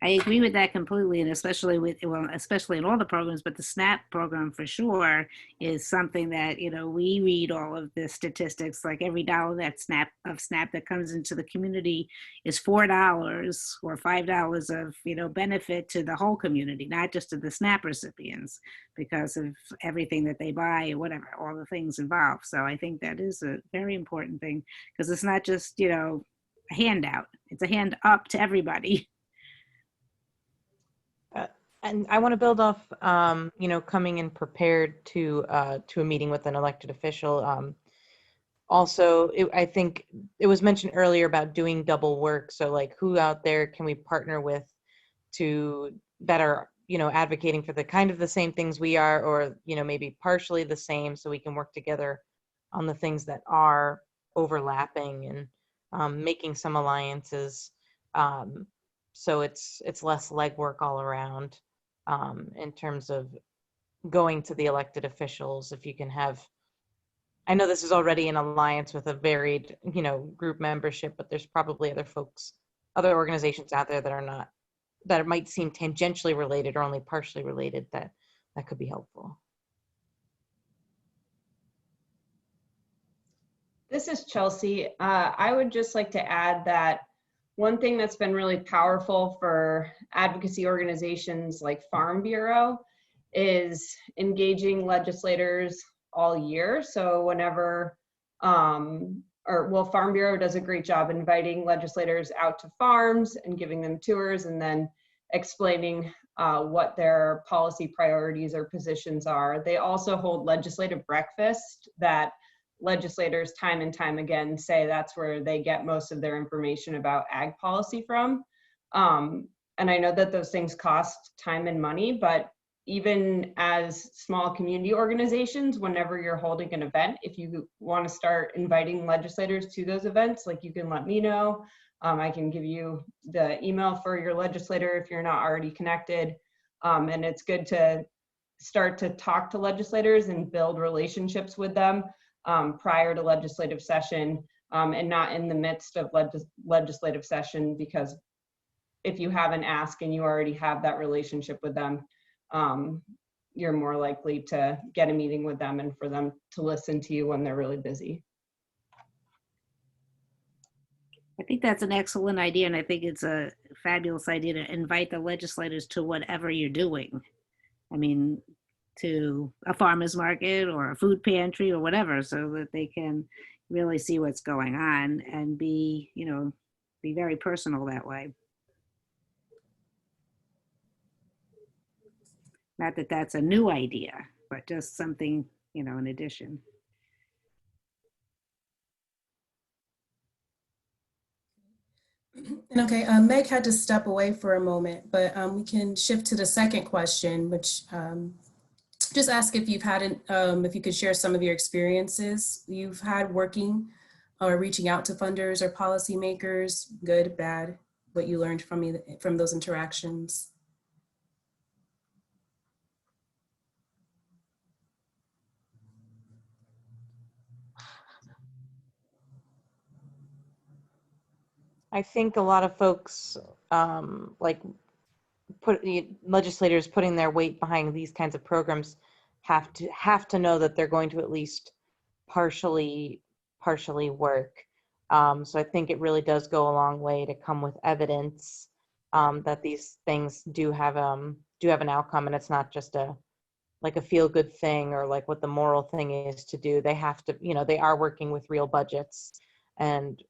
I agree with that completely, and especially in all the programs, but the SNAP program for sure is something that, we read all of the statistics, like every dollar that SNAP that comes into the community is $4 or $5 of, benefit to the whole community, not just to the SNAP recipients, because of everything that they buy or whatever, all the things involved. So I think that is a very important thing, because it's not just, a handout, it's a hand up to everybody. And I want to build off, coming in prepared to a meeting with an elected official. Also, I think it was mentioned earlier about doing double work. So, like, who out there can we partner with that are, advocating for the kind of the same things we are, or, maybe partially the same, so we can work together on the things that are overlapping, and making some alliances. So it's less legwork all around. In terms of going to the elected officials, if you can have, I know this is already an alliance with a varied, group membership, but there's probably other organizations out there that are not, that might seem tangentially related or only partially related, that could be helpful. This is Chelsea. I would just like to add that one thing that's been really powerful for advocacy organizations like Farm Bureau is engaging legislators all year. So whenever, Farm Bureau does a great job inviting legislators out to farms and giving them tours and then explaining what their policy priorities or positions are. They also hold legislative breakfast that legislators time and time again say that's where they get most of their information about ag policy from. And I know that those things cost time and money, but even as small community organizations, whenever you're holding an event, if you want to start inviting legislators to those events, like you can let me know. I can give you the email for your legislator if you're not already connected. And it's good to start to talk to legislators and build relationships with them prior to legislative session and not in the midst of legislative session, because if you have an ask and you already have that relationship with them, you're more likely to get a meeting with them and for them to listen to you when they're really busy. I think that's an excellent idea, and I think it's a fabulous idea to invite the legislators to whatever you're doing. I mean, to a farmer's market or a food pantry or whatever, so that they can really see what's going on and be, you know, be very personal that way. Not that that's a new idea, but just something, you know, in addition. And okay, Meg had to step away for a moment, but we can shift to the second question, which just ask if you've had, if you could share some of your experiences you've had working or reaching out to funders or policymakers, good, bad, what you learned from those interactions. I think a lot of folks, like legislators putting their weight behind these kinds of programs have to know that they're going to at least partially work. So I think it really does go a long way to come with evidence that these things do have an outcome, and it's not just a feel-good thing or like what the moral thing is to do. They have to, you know, they are working with real budgets, and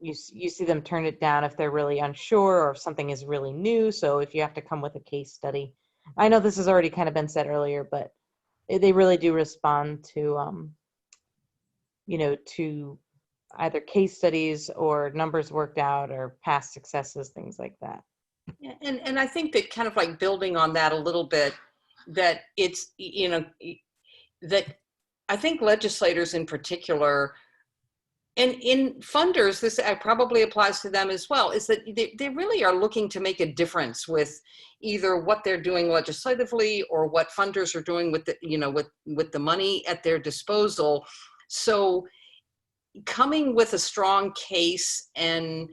you see them turn it down if they're really unsure or if something is really new. So if you have to come with a case study, I know this has already kind of been said earlier, but they really do respond to, you know, to either case studies or numbers worked out or past successes, things like that. Yeah, and I think that kind of like building on that a little bit, that it's, you know, that I think legislators in particular, and in funders, this probably applies to them as well, is that they really are looking to make a difference with either what they're doing legislatively or what funders are doing with the, you know, with the money at their disposal. So coming with a strong case and,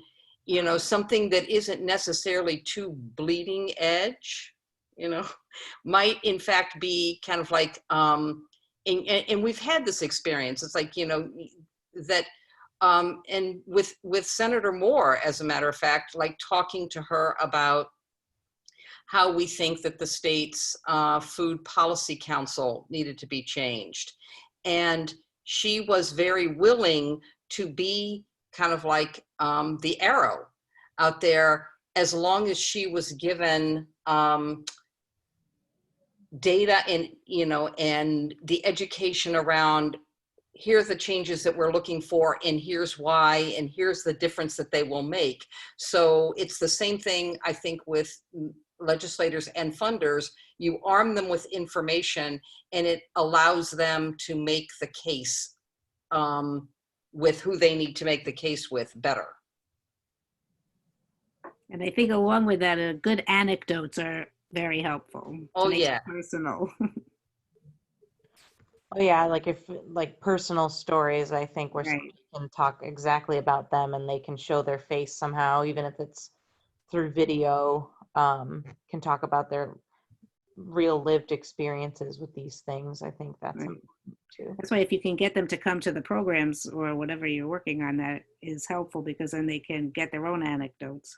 you know, something that isn't necessarily too bleeding edge, you know, might in fact be kind of like, and we've had this experience. It's like, you know, that, and with Senator Moore, as a matter of fact, like talking to her about how we think that the state's Food Policy Council needed to be changed. And she was very willing to be kind of like the arrow out there, as long as she was given data and, you know, and the education around, here's the changes that we're looking for, and here's why, and here's the difference that they will make. So it's the same thing, I think, with legislators and funders. You arm them with information, and it allows them to make the case with who they need to make the case with better. And I think along with that, good anecdotes are very helpful. Oh, make yeah. it personal. Oh yeah, like personal stories, I think, where Right. somebody can talk exactly about them and they can show their face somehow, even if it's through video, can talk about their real lived experiences with these things. I think that's Right. important. too. That's why if you can get them to come to the programs or whatever you're working on, that is helpful because then they can get their own anecdotes.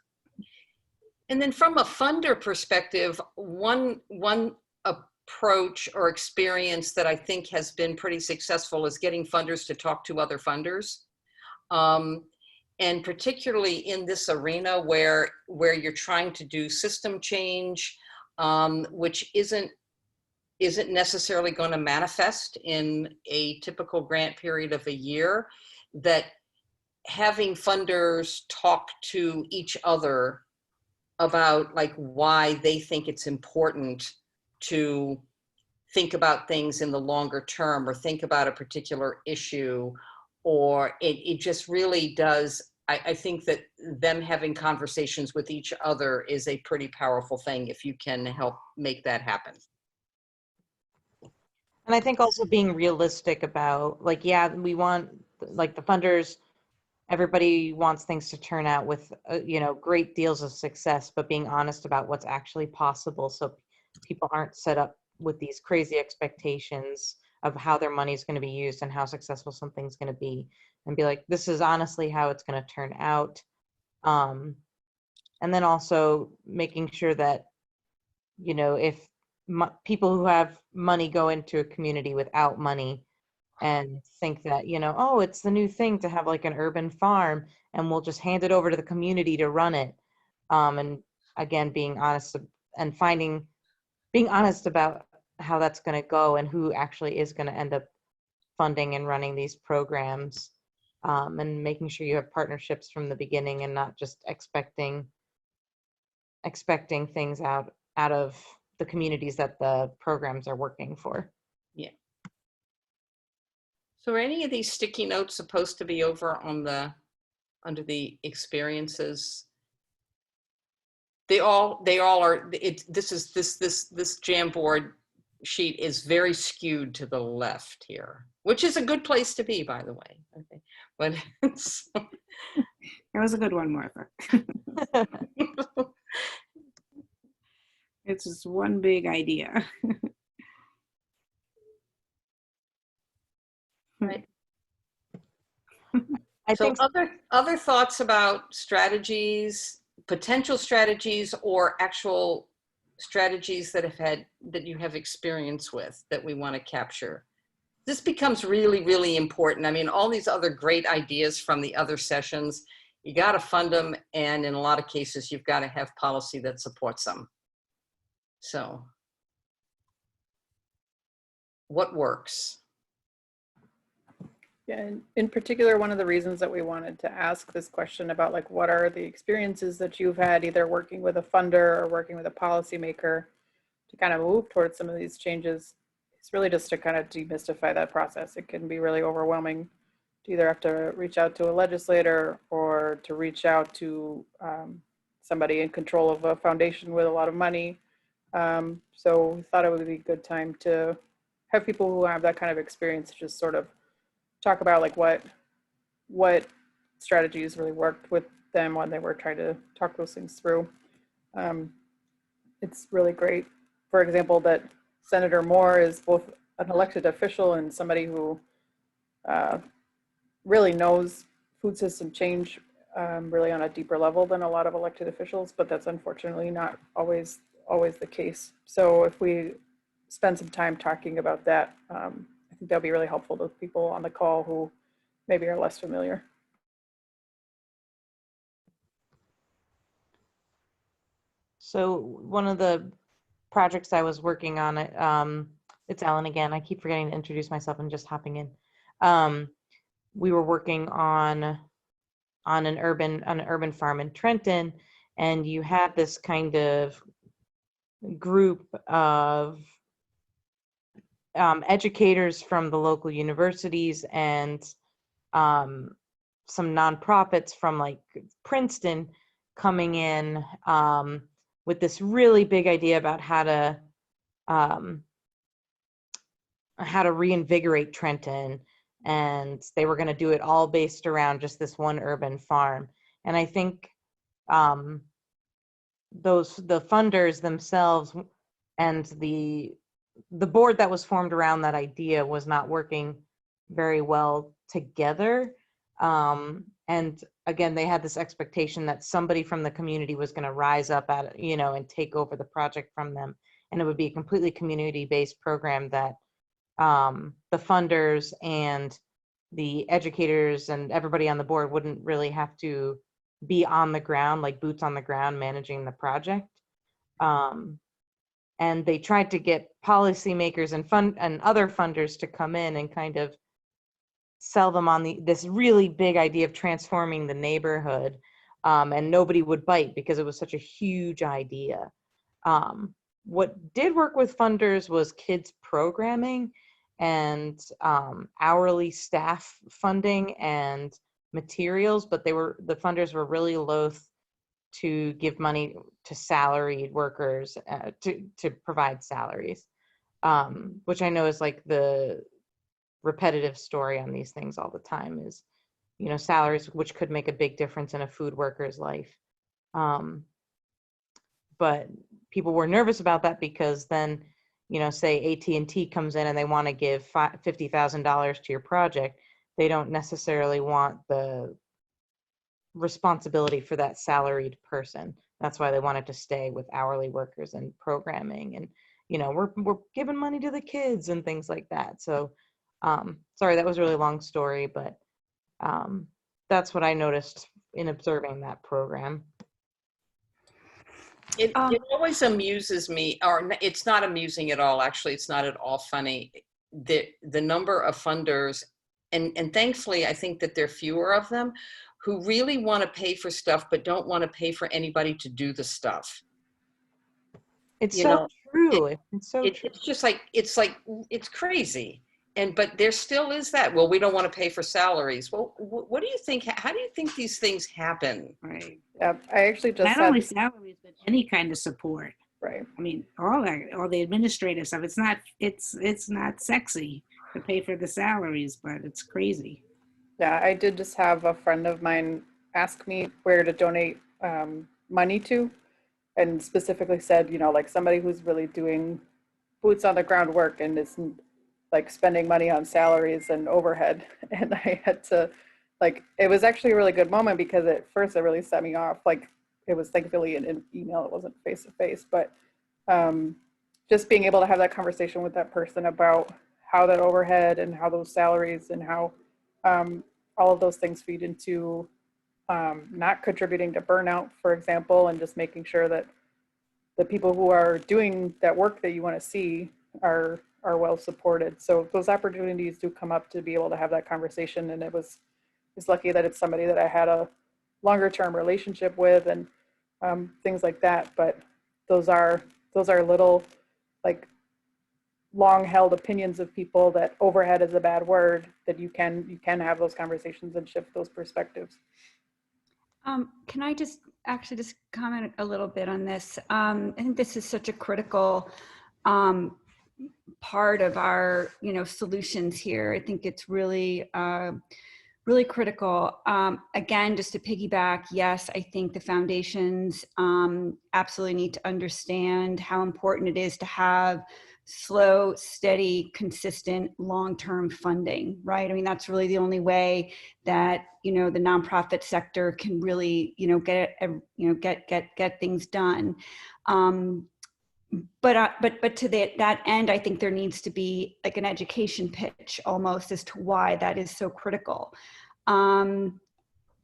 And then from a funder perspective, one approach or experience that I think has been pretty successful is getting funders to talk to other funders. And particularly in this arena where you're trying to do system change, which isn't necessarily going to manifest in a typical grant period of a year, that having funders talk to each other about like why they think it's important to think about things in the longer term or think about a particular issue, or it just really does. I think that them having conversations with each other is a pretty powerful thing if you can help make that happen. And I think also being realistic about, like, yeah, we want, like, the funders, everybody wants things to turn out with, you know, great deals of success, but being honest about what's actually possible so people aren't set up with these crazy expectations of how their money is going to be used and how successful something's going to be, and be like, this is honestly how it's going to turn out. And then also making sure that, you know, if people who have money go into a community without money and think that, you know, oh, it's the new thing to have like an urban farm and we'll just hand it over to the community to run it. And again, being honest and being honest about how that's going to go and who actually is going to end up funding and running these programs, and making sure you have partnerships from the beginning and not just expecting things out of the communities that the programs are working for. Yeah. So are any of these sticky notes supposed to be over on under the experiences? They all are. This Jamboard sheet is very skewed to the left here, which is a good place to be, by the way. Okay, but That was a good one, Martha. It's just one big idea. Right. I so think other thoughts about strategies, potential strategies, or actual strategies that you have experience with that we want to capture. This becomes really, really important. I mean, all these other great ideas from the other sessions, you got to fund them, and in a lot of cases, you've got to have policy that supports them. So, what works? Yeah, and in particular, one of the reasons that we wanted to ask this question about like what are the experiences that you've had either working with a funder or working with a policymaker to kind of move towards some of these changes, it's really just to kind of demystify that process. It can be really overwhelming to either have to reach out to a legislator or to reach out to somebody in control of a foundation with a lot of money. So we thought it would be a good time to have people who have that kind of experience just sort of talk about like what strategies really worked with them when they were trying to talk those things through. It's really great, for example, that Senator Moore is both an elected official and somebody who really knows food system change really on a deeper level than a lot of elected officials, but that's unfortunately not always the case. So if we spend some time talking about that, I think that'll be really helpful to people on the call who maybe are less familiar. So one of the projects I was working on, it's Ellen again. I keep forgetting to introduce myself and just hopping in. We were working on an urban farm in Trenton, and you had this kind of group of educators from the local universities and some nonprofits from like Princeton coming in with this really big idea about how to reinvigorate Trenton, and they were going to do it all based around just this one urban farm. And I think the funders themselves and the the board that was formed around that idea was not working very well together. And again, they had this expectation that somebody from the community was going to rise up at, and take over the project from them. And it would be a completely community-based program that the funders and the educators and everybody on the board wouldn't really have to be on the ground, like boots on the ground, managing the project. And they tried to get policymakers and other funders to come in and kind of sell them on this really big idea of transforming the neighborhood, and nobody would bite because it was such a huge idea. What did work with funders was kids programming and hourly staff funding and materials, but the funders were really loath to give money to salaried workers to provide salaries, which I know is like the repetitive story on these things all the time is, salaries, which could make a big difference in a food worker's life. But people were nervous about that because then, say AT&T comes in and they want to give $50,000 to your project, they don't necessarily want the responsibility for that salaried person. That's why they wanted to stay with hourly workers and programming and, we're giving money to the kids and things like that. So sorry, that was a really long story, but that's what I noticed in observing that program. It always amuses me, or it's not amusing at all. Actually, it's not at all funny. The number of funders, and thankfully, I think that there are fewer of them, who really want to pay for stuff but don't want to pay for anybody to do the stuff. It's so true. It's so true. It's just like it's crazy. But there still is that. Well, we don't want to pay for salaries. Well, what do you think? How do you think these things happen? Right. Yeah, I actually just Not only salaries, but any kind of support. Right. I mean, all the administrative stuff. It's not sexy to pay for the salaries, but it's crazy. Yeah, I did just have a friend of mine ask me where to donate money to, and specifically said, like somebody who's really doing boots on the ground work and is like spending money on salaries and overhead. And I had to, it was actually a really good moment because at first it really set me off. It was thankfully an email, it wasn't face to face, but just being able to have that conversation with that person about how that overhead and how those salaries and how all of those things feed into not contributing to burnout, for example, and just making sure that the people who are doing that work that you want to see are well supported. So those opportunities do come up to be able to have that conversation. And it's lucky that it's somebody that I had a longer term relationship with and things like that. But those are little long held opinions of people that overhead is a bad word, that you can have those conversations and shift those perspectives. Can I just comment a little bit on this? I think this is such a critical part of our, solutions here. I think it's really, really critical. Again, just to piggyback, yes, I think the foundations absolutely need to understand how important it is to have slow, steady, consistent, long-term funding, right? I mean, that's really the only way that, the nonprofit sector can really, get things done. But to that end, I think there needs to be like an education pitch almost as to why that is so critical. And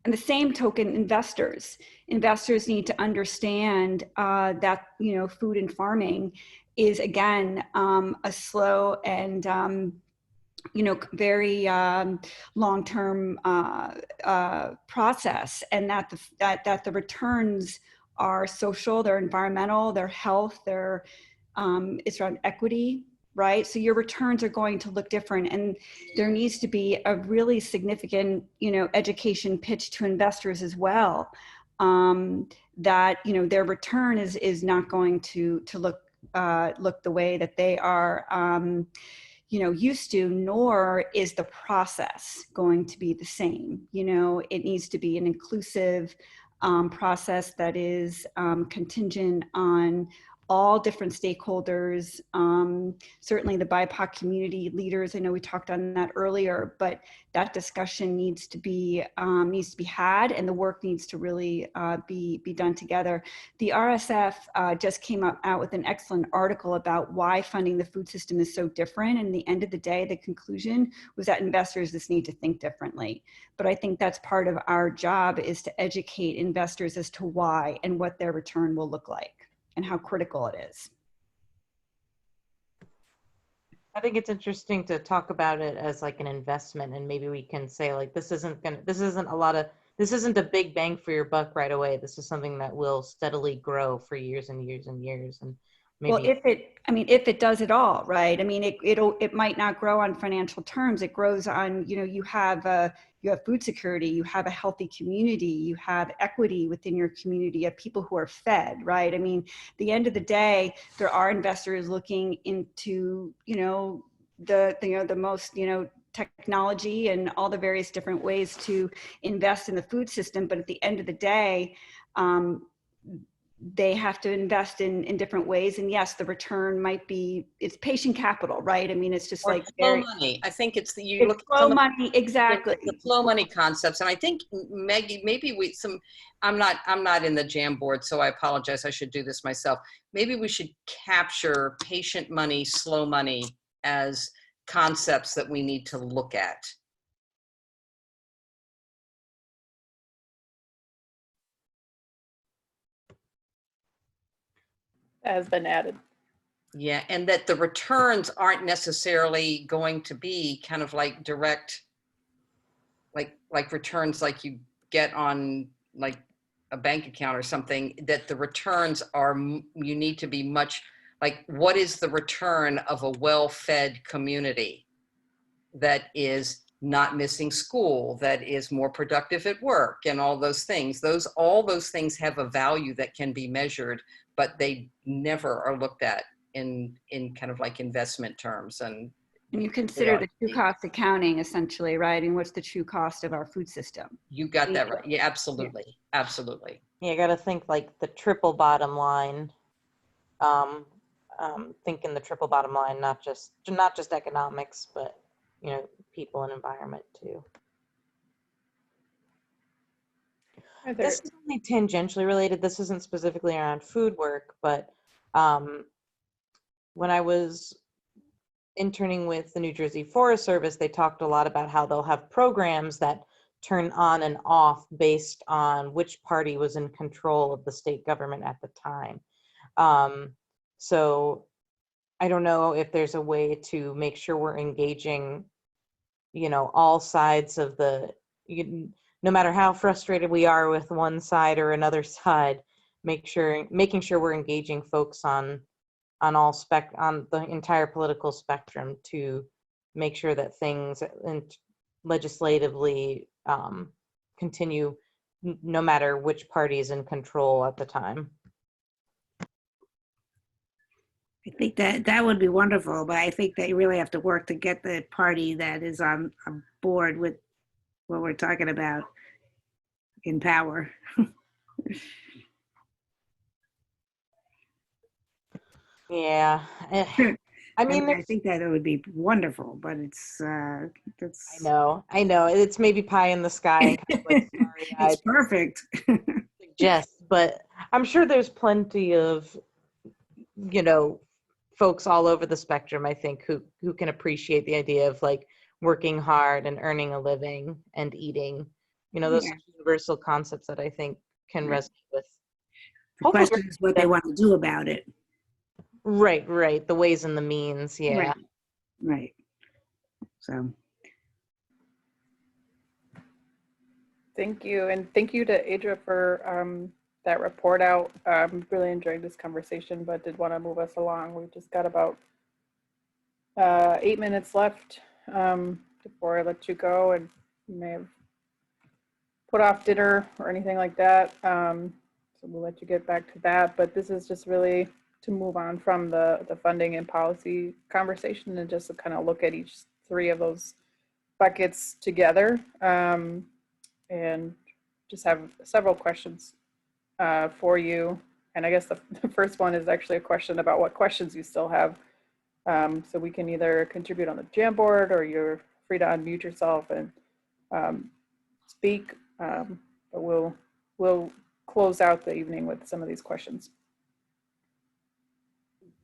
the same token, investors need to understand that, food and farming is again a slow and very long-term process, and that the returns are social, they're environmental, they're health, it's around equity, right? So your returns are going to look different, and there needs to be a really significant, education pitch to investors as well, that their return is not going to look the way that they are used to, nor is the process going to be the same. It needs to be an inclusive process that is contingent on all different stakeholders, certainly the BIPOC community leaders. I know we talked on that earlier, but that discussion needs to be had, and the work needs to really be done together. The RSF just came out with an excellent article about why funding the food system is so different. And at the end of the day, the conclusion was that investors just need to think differently. But I think that's part of our job, is to educate investors as to why and what their return will look like and how critical it is. I think it's interesting to talk about it as like an investment, and maybe we can say like, this isn't a big bang for your buck right away. This is something that will steadily grow for years and years and years. And maybe, well, if it does it all, right? I mean, it might not grow on financial terms. It grows on, you have food security, you have a healthy community, you have equity within your community, you have people who are fed, right? I mean, at the end of the day, there are investors looking into, the most, technology and all the various different ways to invest in the food system. But at the end of the day, they have to invest in different ways. And yes, the return might be, it's patient capital, right? I mean, it's just like flow money. I think it's flow money, exactly. The flow money concepts. And I think, Maggie, maybe I'm not in the jam board, so I apologize. I should do this myself. Maybe we should capture patient money, slow money as concepts that we need to look at. Has been added. Yeah, and that the returns aren't necessarily going to be kind of like direct, like returns like you get on like a bank account or something, that the returns are, you need to be much like, what is the return of a well-fed community that is not missing school, that is more productive at work, and all those things. All those things have a value that can be measured, but they never are looked at in kind of like investment terms. And you consider the true cost accounting, essentially, right? And what's the true cost of our food system? You got that right. Yeah, absolutely. Yeah. Absolutely. Yeah, you got to think like the triple bottom line. Thinking the triple bottom line, not just economics, but people and environment too. This is only tangentially related. This isn't specifically around food work, but when I was interning with the New Jersey Forest Service, they talked a lot about how they'll have programs that turn on and off based on which party was in control of the state government at the time. So I don't know if there's a way to make sure we're engaging, all sides of no matter how frustrated we are with one side or another side, making sure we're engaging folks on the entire political spectrum to make sure that things legislatively continue no matter which party is in control at the time. I think that would be wonderful, but I think that you really have to work to get the party that is on board with what we're talking about in power. Yeah. I mean, I think that it would be wonderful, but it's. I know. It's maybe pie in the sky. Kind of like it's perfect. Suggest, but I'm sure there's plenty of, folks all over the spectrum, I think, who can appreciate the idea of like working hard and earning a living and eating. Those universal concepts that I think can resonate with. The question is what they want to do about it. Right. The ways and the means. Yeah. Right. So. Thank you. And thank you to Adria for that report out. Really enjoyed this conversation, but did want to move us along. We've just got about 8 minutes left before I let you go, and you may have put off dinner or anything like that. So we'll let you get back to that. But this is just really to move on from the funding and policy conversation and just to kind of look at each three of those buckets together, and just have several questions for you. And I guess the first one is actually a question about what questions you still have. So we can either contribute on the Jamboard, or you're free to unmute yourself and speak. But we'll close out the evening with some of these questions.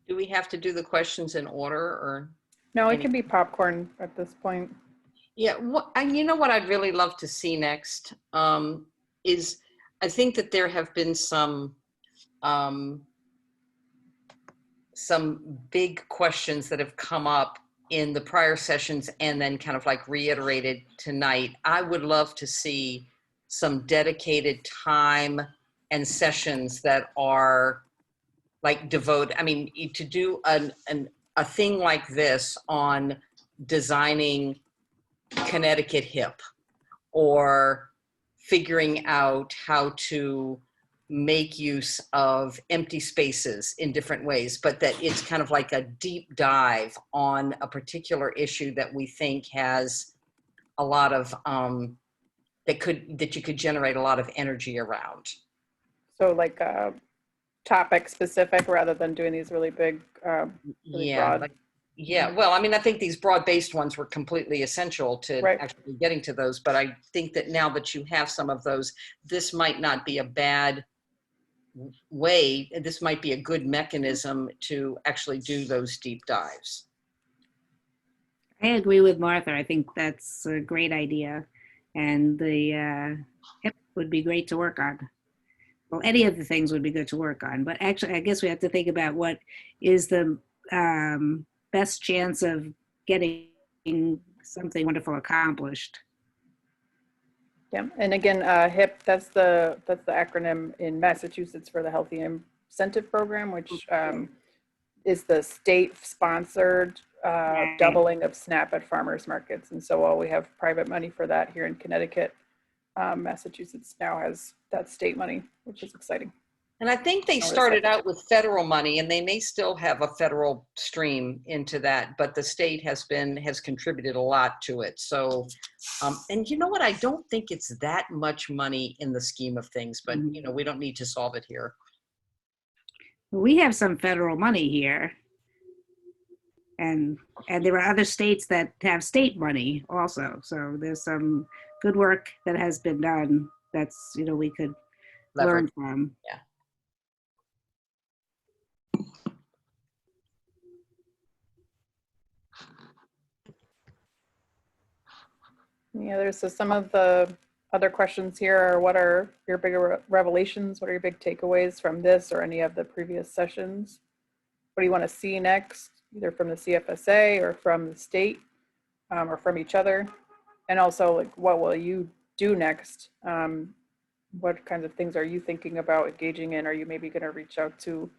Do we have to do the questions in order, or? No, it can be popcorn at this point. Yeah, and you know what I'd really love to see next is, I think that there have been some big questions that have come up in the prior sessions and then kind of like reiterated tonight. I would love to see some dedicated time and sessions that are like devoted. I mean, to do a thing like this on designing Connecticut hip, or figuring out how to make use of empty spaces in different ways, but that it's kind of like a deep dive on a particular issue that we think has a lot of that you could generate a lot of energy around. So like topic specific rather than doing these really big, really broad. Well, I mean, I think these broad-based ones were completely essential to actually getting to those, but I think that now that you have some of those, this might not be a bad way. This might be a good mechanism to actually do those deep dives. I agree with Martha. I think that's a great idea. And the HIP would be great to work on. Well, any of the things would be good to work on. But actually, I guess we have to think about what is the best chance of getting something wonderful accomplished. Yeah, and again, HIP, that's the acronym in Massachusetts for the Healthy Incentive Program, which is the state-sponsored doubling of SNAP at farmers markets. And so while we have private money for that here in Connecticut, Massachusetts now has that state money, which is exciting. And I think they started out with federal money, and they may still have a federal stream into that, but the state has contributed a lot to it. So, and you know what? I don't think it's that much money in the scheme of things, but you know, we don't need to solve it here. We have some federal money here, and there are other states that have state money also. So there's some good work that has been done that's, you know, we could learn from. Yeah. Yeah, so some of the other questions here are, what are your bigger revelations? What are your big takeaways from this or any of the previous sessions? What do you want to see next, either from the CFSA or from the state or from each other? And also, like, what will you do next? What kinds of things are you thinking about engaging in? Are you maybe going to reach out to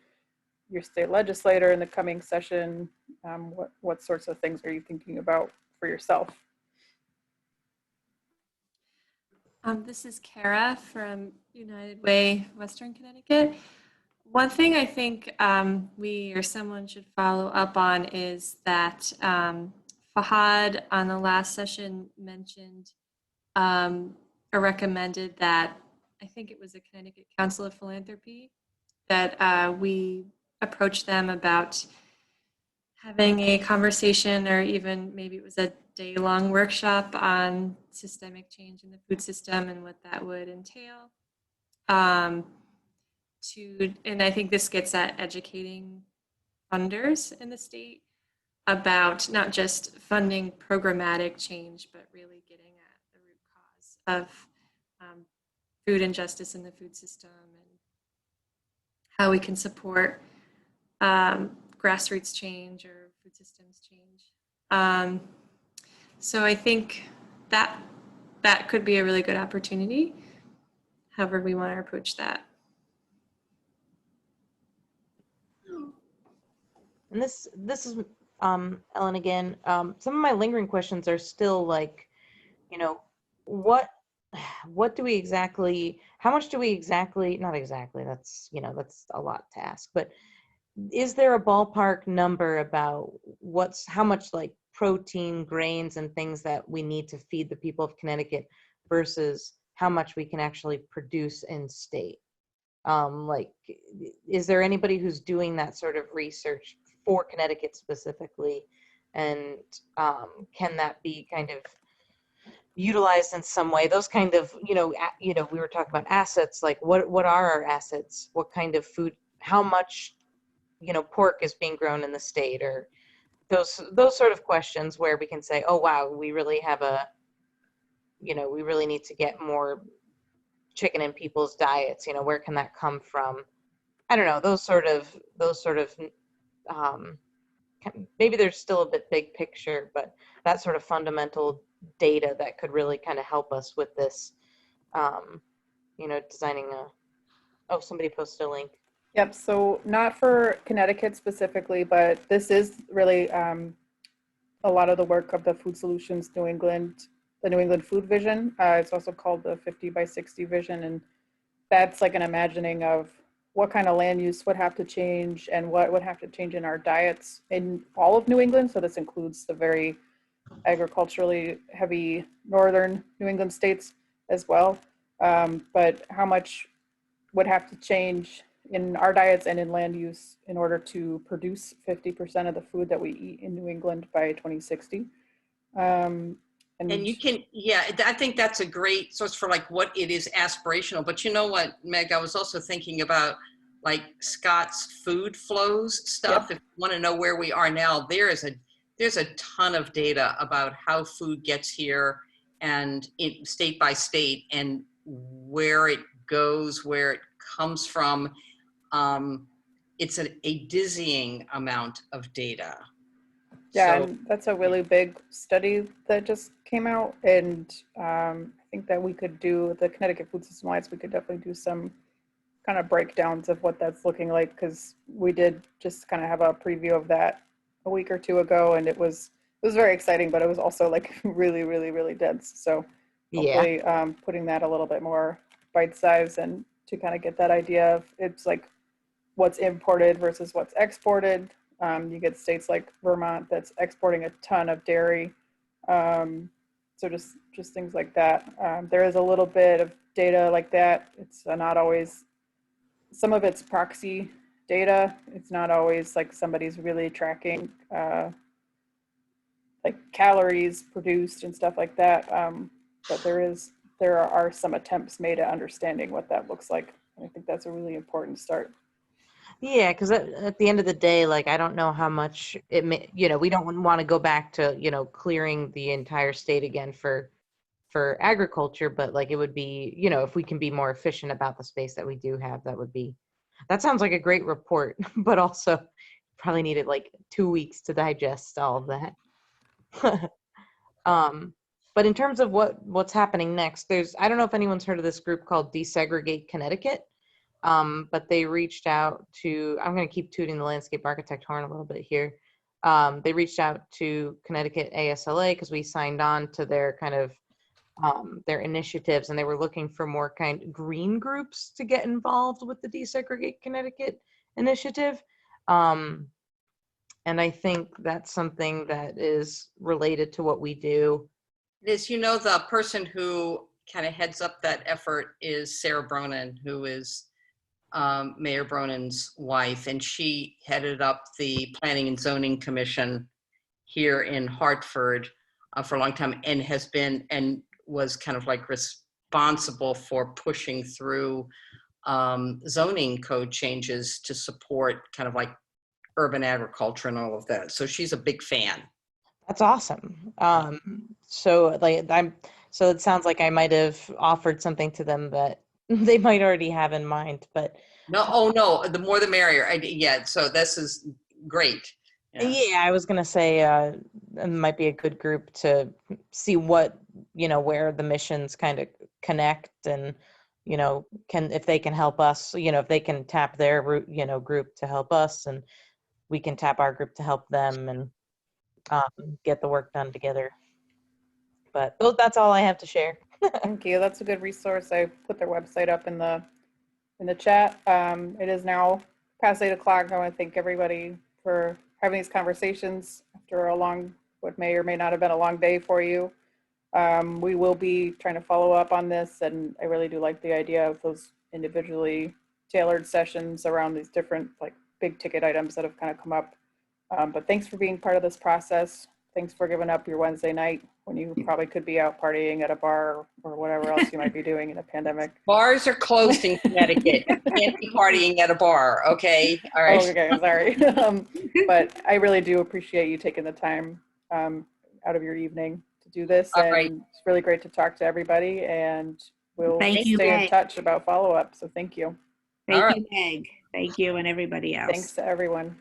your state legislator in the coming session? What sorts of things are you thinking about for yourself? This is Kara from United Way, Western Connecticut. One thing I think we or someone should follow up on is that Fahad on the last session mentioned or recommended that, I think it was the Connecticut Council of Philanthropy, that we approach them about having a conversation, or even maybe it was a day-long workshop on systemic change in the food system and what that would entail. And I think this gets at educating funders in the state about not just funding programmatic change, but really getting at the root cause of food injustice in the food system and how we can support grassroots change or food systems change. So I think that could be a really good opportunity, however we want to approach that. And this is Ellen again. Some of my lingering questions are still like, you know, what do we exactly, how much do we exactly, not exactly, that's, you know, that's a lot to ask, but is there a ballpark number about how much like protein, grains, and things that we need to feed the people of Connecticut versus how much we can actually produce in state? Like, is there anybody who's doing that sort of research for Connecticut specifically? And can that be kind of utilized in some way? Those kind of, we were talking about assets, like what are our assets? What kind of food, how much, pork is being grown in the state, or those sort of questions where we can say, oh, wow, we really have we really need to get more chicken in people's diets. Where can that come from? I don't know, those sort of, maybe there's still a bit big picture, but that sort of fundamental data that could really kind of help us with this, designing somebody posted a link. Yep, so not for Connecticut specifically, but this is really a lot of the work of the Food Solutions New England, the New England Food Vision. It's also called the 50 by 60 vision, and that's like an imagining of what kind of land use would have to change and what would have to change in our diets in all of New England. So this includes the very agriculturally heavy northern New England states as well. But how much would have to change in our diets and in land use in order to produce 50% of the food that we eat in New England by 2060. And you can, I think that's a great source for like what it is aspirational. But you know what, Meg, I was also thinking about like Scott's food flows stuff. Yep. If you want to know where we are now, there's a ton of data about how food gets here and state by state and where it goes, where it comes from. It's a dizzying amount of data. Yeah, so, and that's a really big study that just came out. And I think that we could do, the Connecticut Food System Alliance, we could definitely do some kind of breakdowns of what that's looking like, because we did just kind of have a preview of that a week or two ago, and it was very exciting, but it was also like really, really, really dense. So hopefully putting that a little bit more bite size and to kind of get that idea of it's like what's imported versus what's exported. You get states like Vermont that's exporting a ton of dairy. So just things like that. There is a little bit of data like that. It's not always, some of it's proxy data. It's not always like somebody's really tracking like calories produced and stuff like that. But there are some attempts made at understanding what that looks like. I think that's a really important start. Yeah, because at the end of the day, like, I don't know how much it may, we don't want to go back to, clearing the entire state again for agriculture, but like it would be, if we can be more efficient about the space that we do have, that sounds like a great report, but also probably needed like 2 weeks to digest all of that. But in terms of what's happening next, I don't know if anyone's heard of this group called Desegregate Connecticut. But they reached out to, I'm going to keep tooting the landscape architect horn a little bit here. They reached out to Connecticut ASLA because we signed on to their kind of, their initiatives, and they were looking for more kind of green groups to get involved with the Desegregate Connecticut initiative. And I think that's something that is related to what we do. Liz, the person who kind of heads up that effort is Sarah Bronin, who is Mayor Bronin's wife, and she headed up the Planning and Zoning Commission here in Hartford for a long time, and was kind of like responsible for pushing through zoning code changes to support kind of like urban agriculture and all of that. So she's a big fan. That's awesome. So it sounds like I might have offered something to them that they might already have in mind, but no, the more the merrier. So this is great. Yeah, I was gonna say it might be a good group to see what, where the missions kind of connect, and if they can help us, if they can tap their group to help us, and we can tap our group to help them, and get the work done together. But that's all I have to share. Thank you. That's a good resource. I put their website up in the chat. It is now past 8 o'clock. I want to thank everybody for having these conversations after what may or may not have been a long day for you. We will be trying to follow up on this, and I really do like the idea of those individually tailored sessions around these different like big ticket items that have kind of come up. But thanks for being part of this process. Thanks for giving up your Wednesday night when you probably could be out partying at a bar or whatever else you might be doing in a pandemic. Bars are closed in Connecticut. You can't be partying at a bar, okay? All right. Oh, okay, sorry. But I really do appreciate you taking the time out of your evening to do this. All and right. It's really great to talk to everybody, and we'll Thank you, stay in Meg. touch about follow-up. So thank you. Thank you, Meg. Thank you, and everybody else. Thanks to everyone.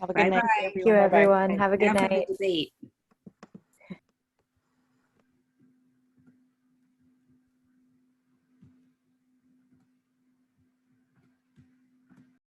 Have a good night. Bye-bye. Thank you, everyone. Have a good Now for the night. debate.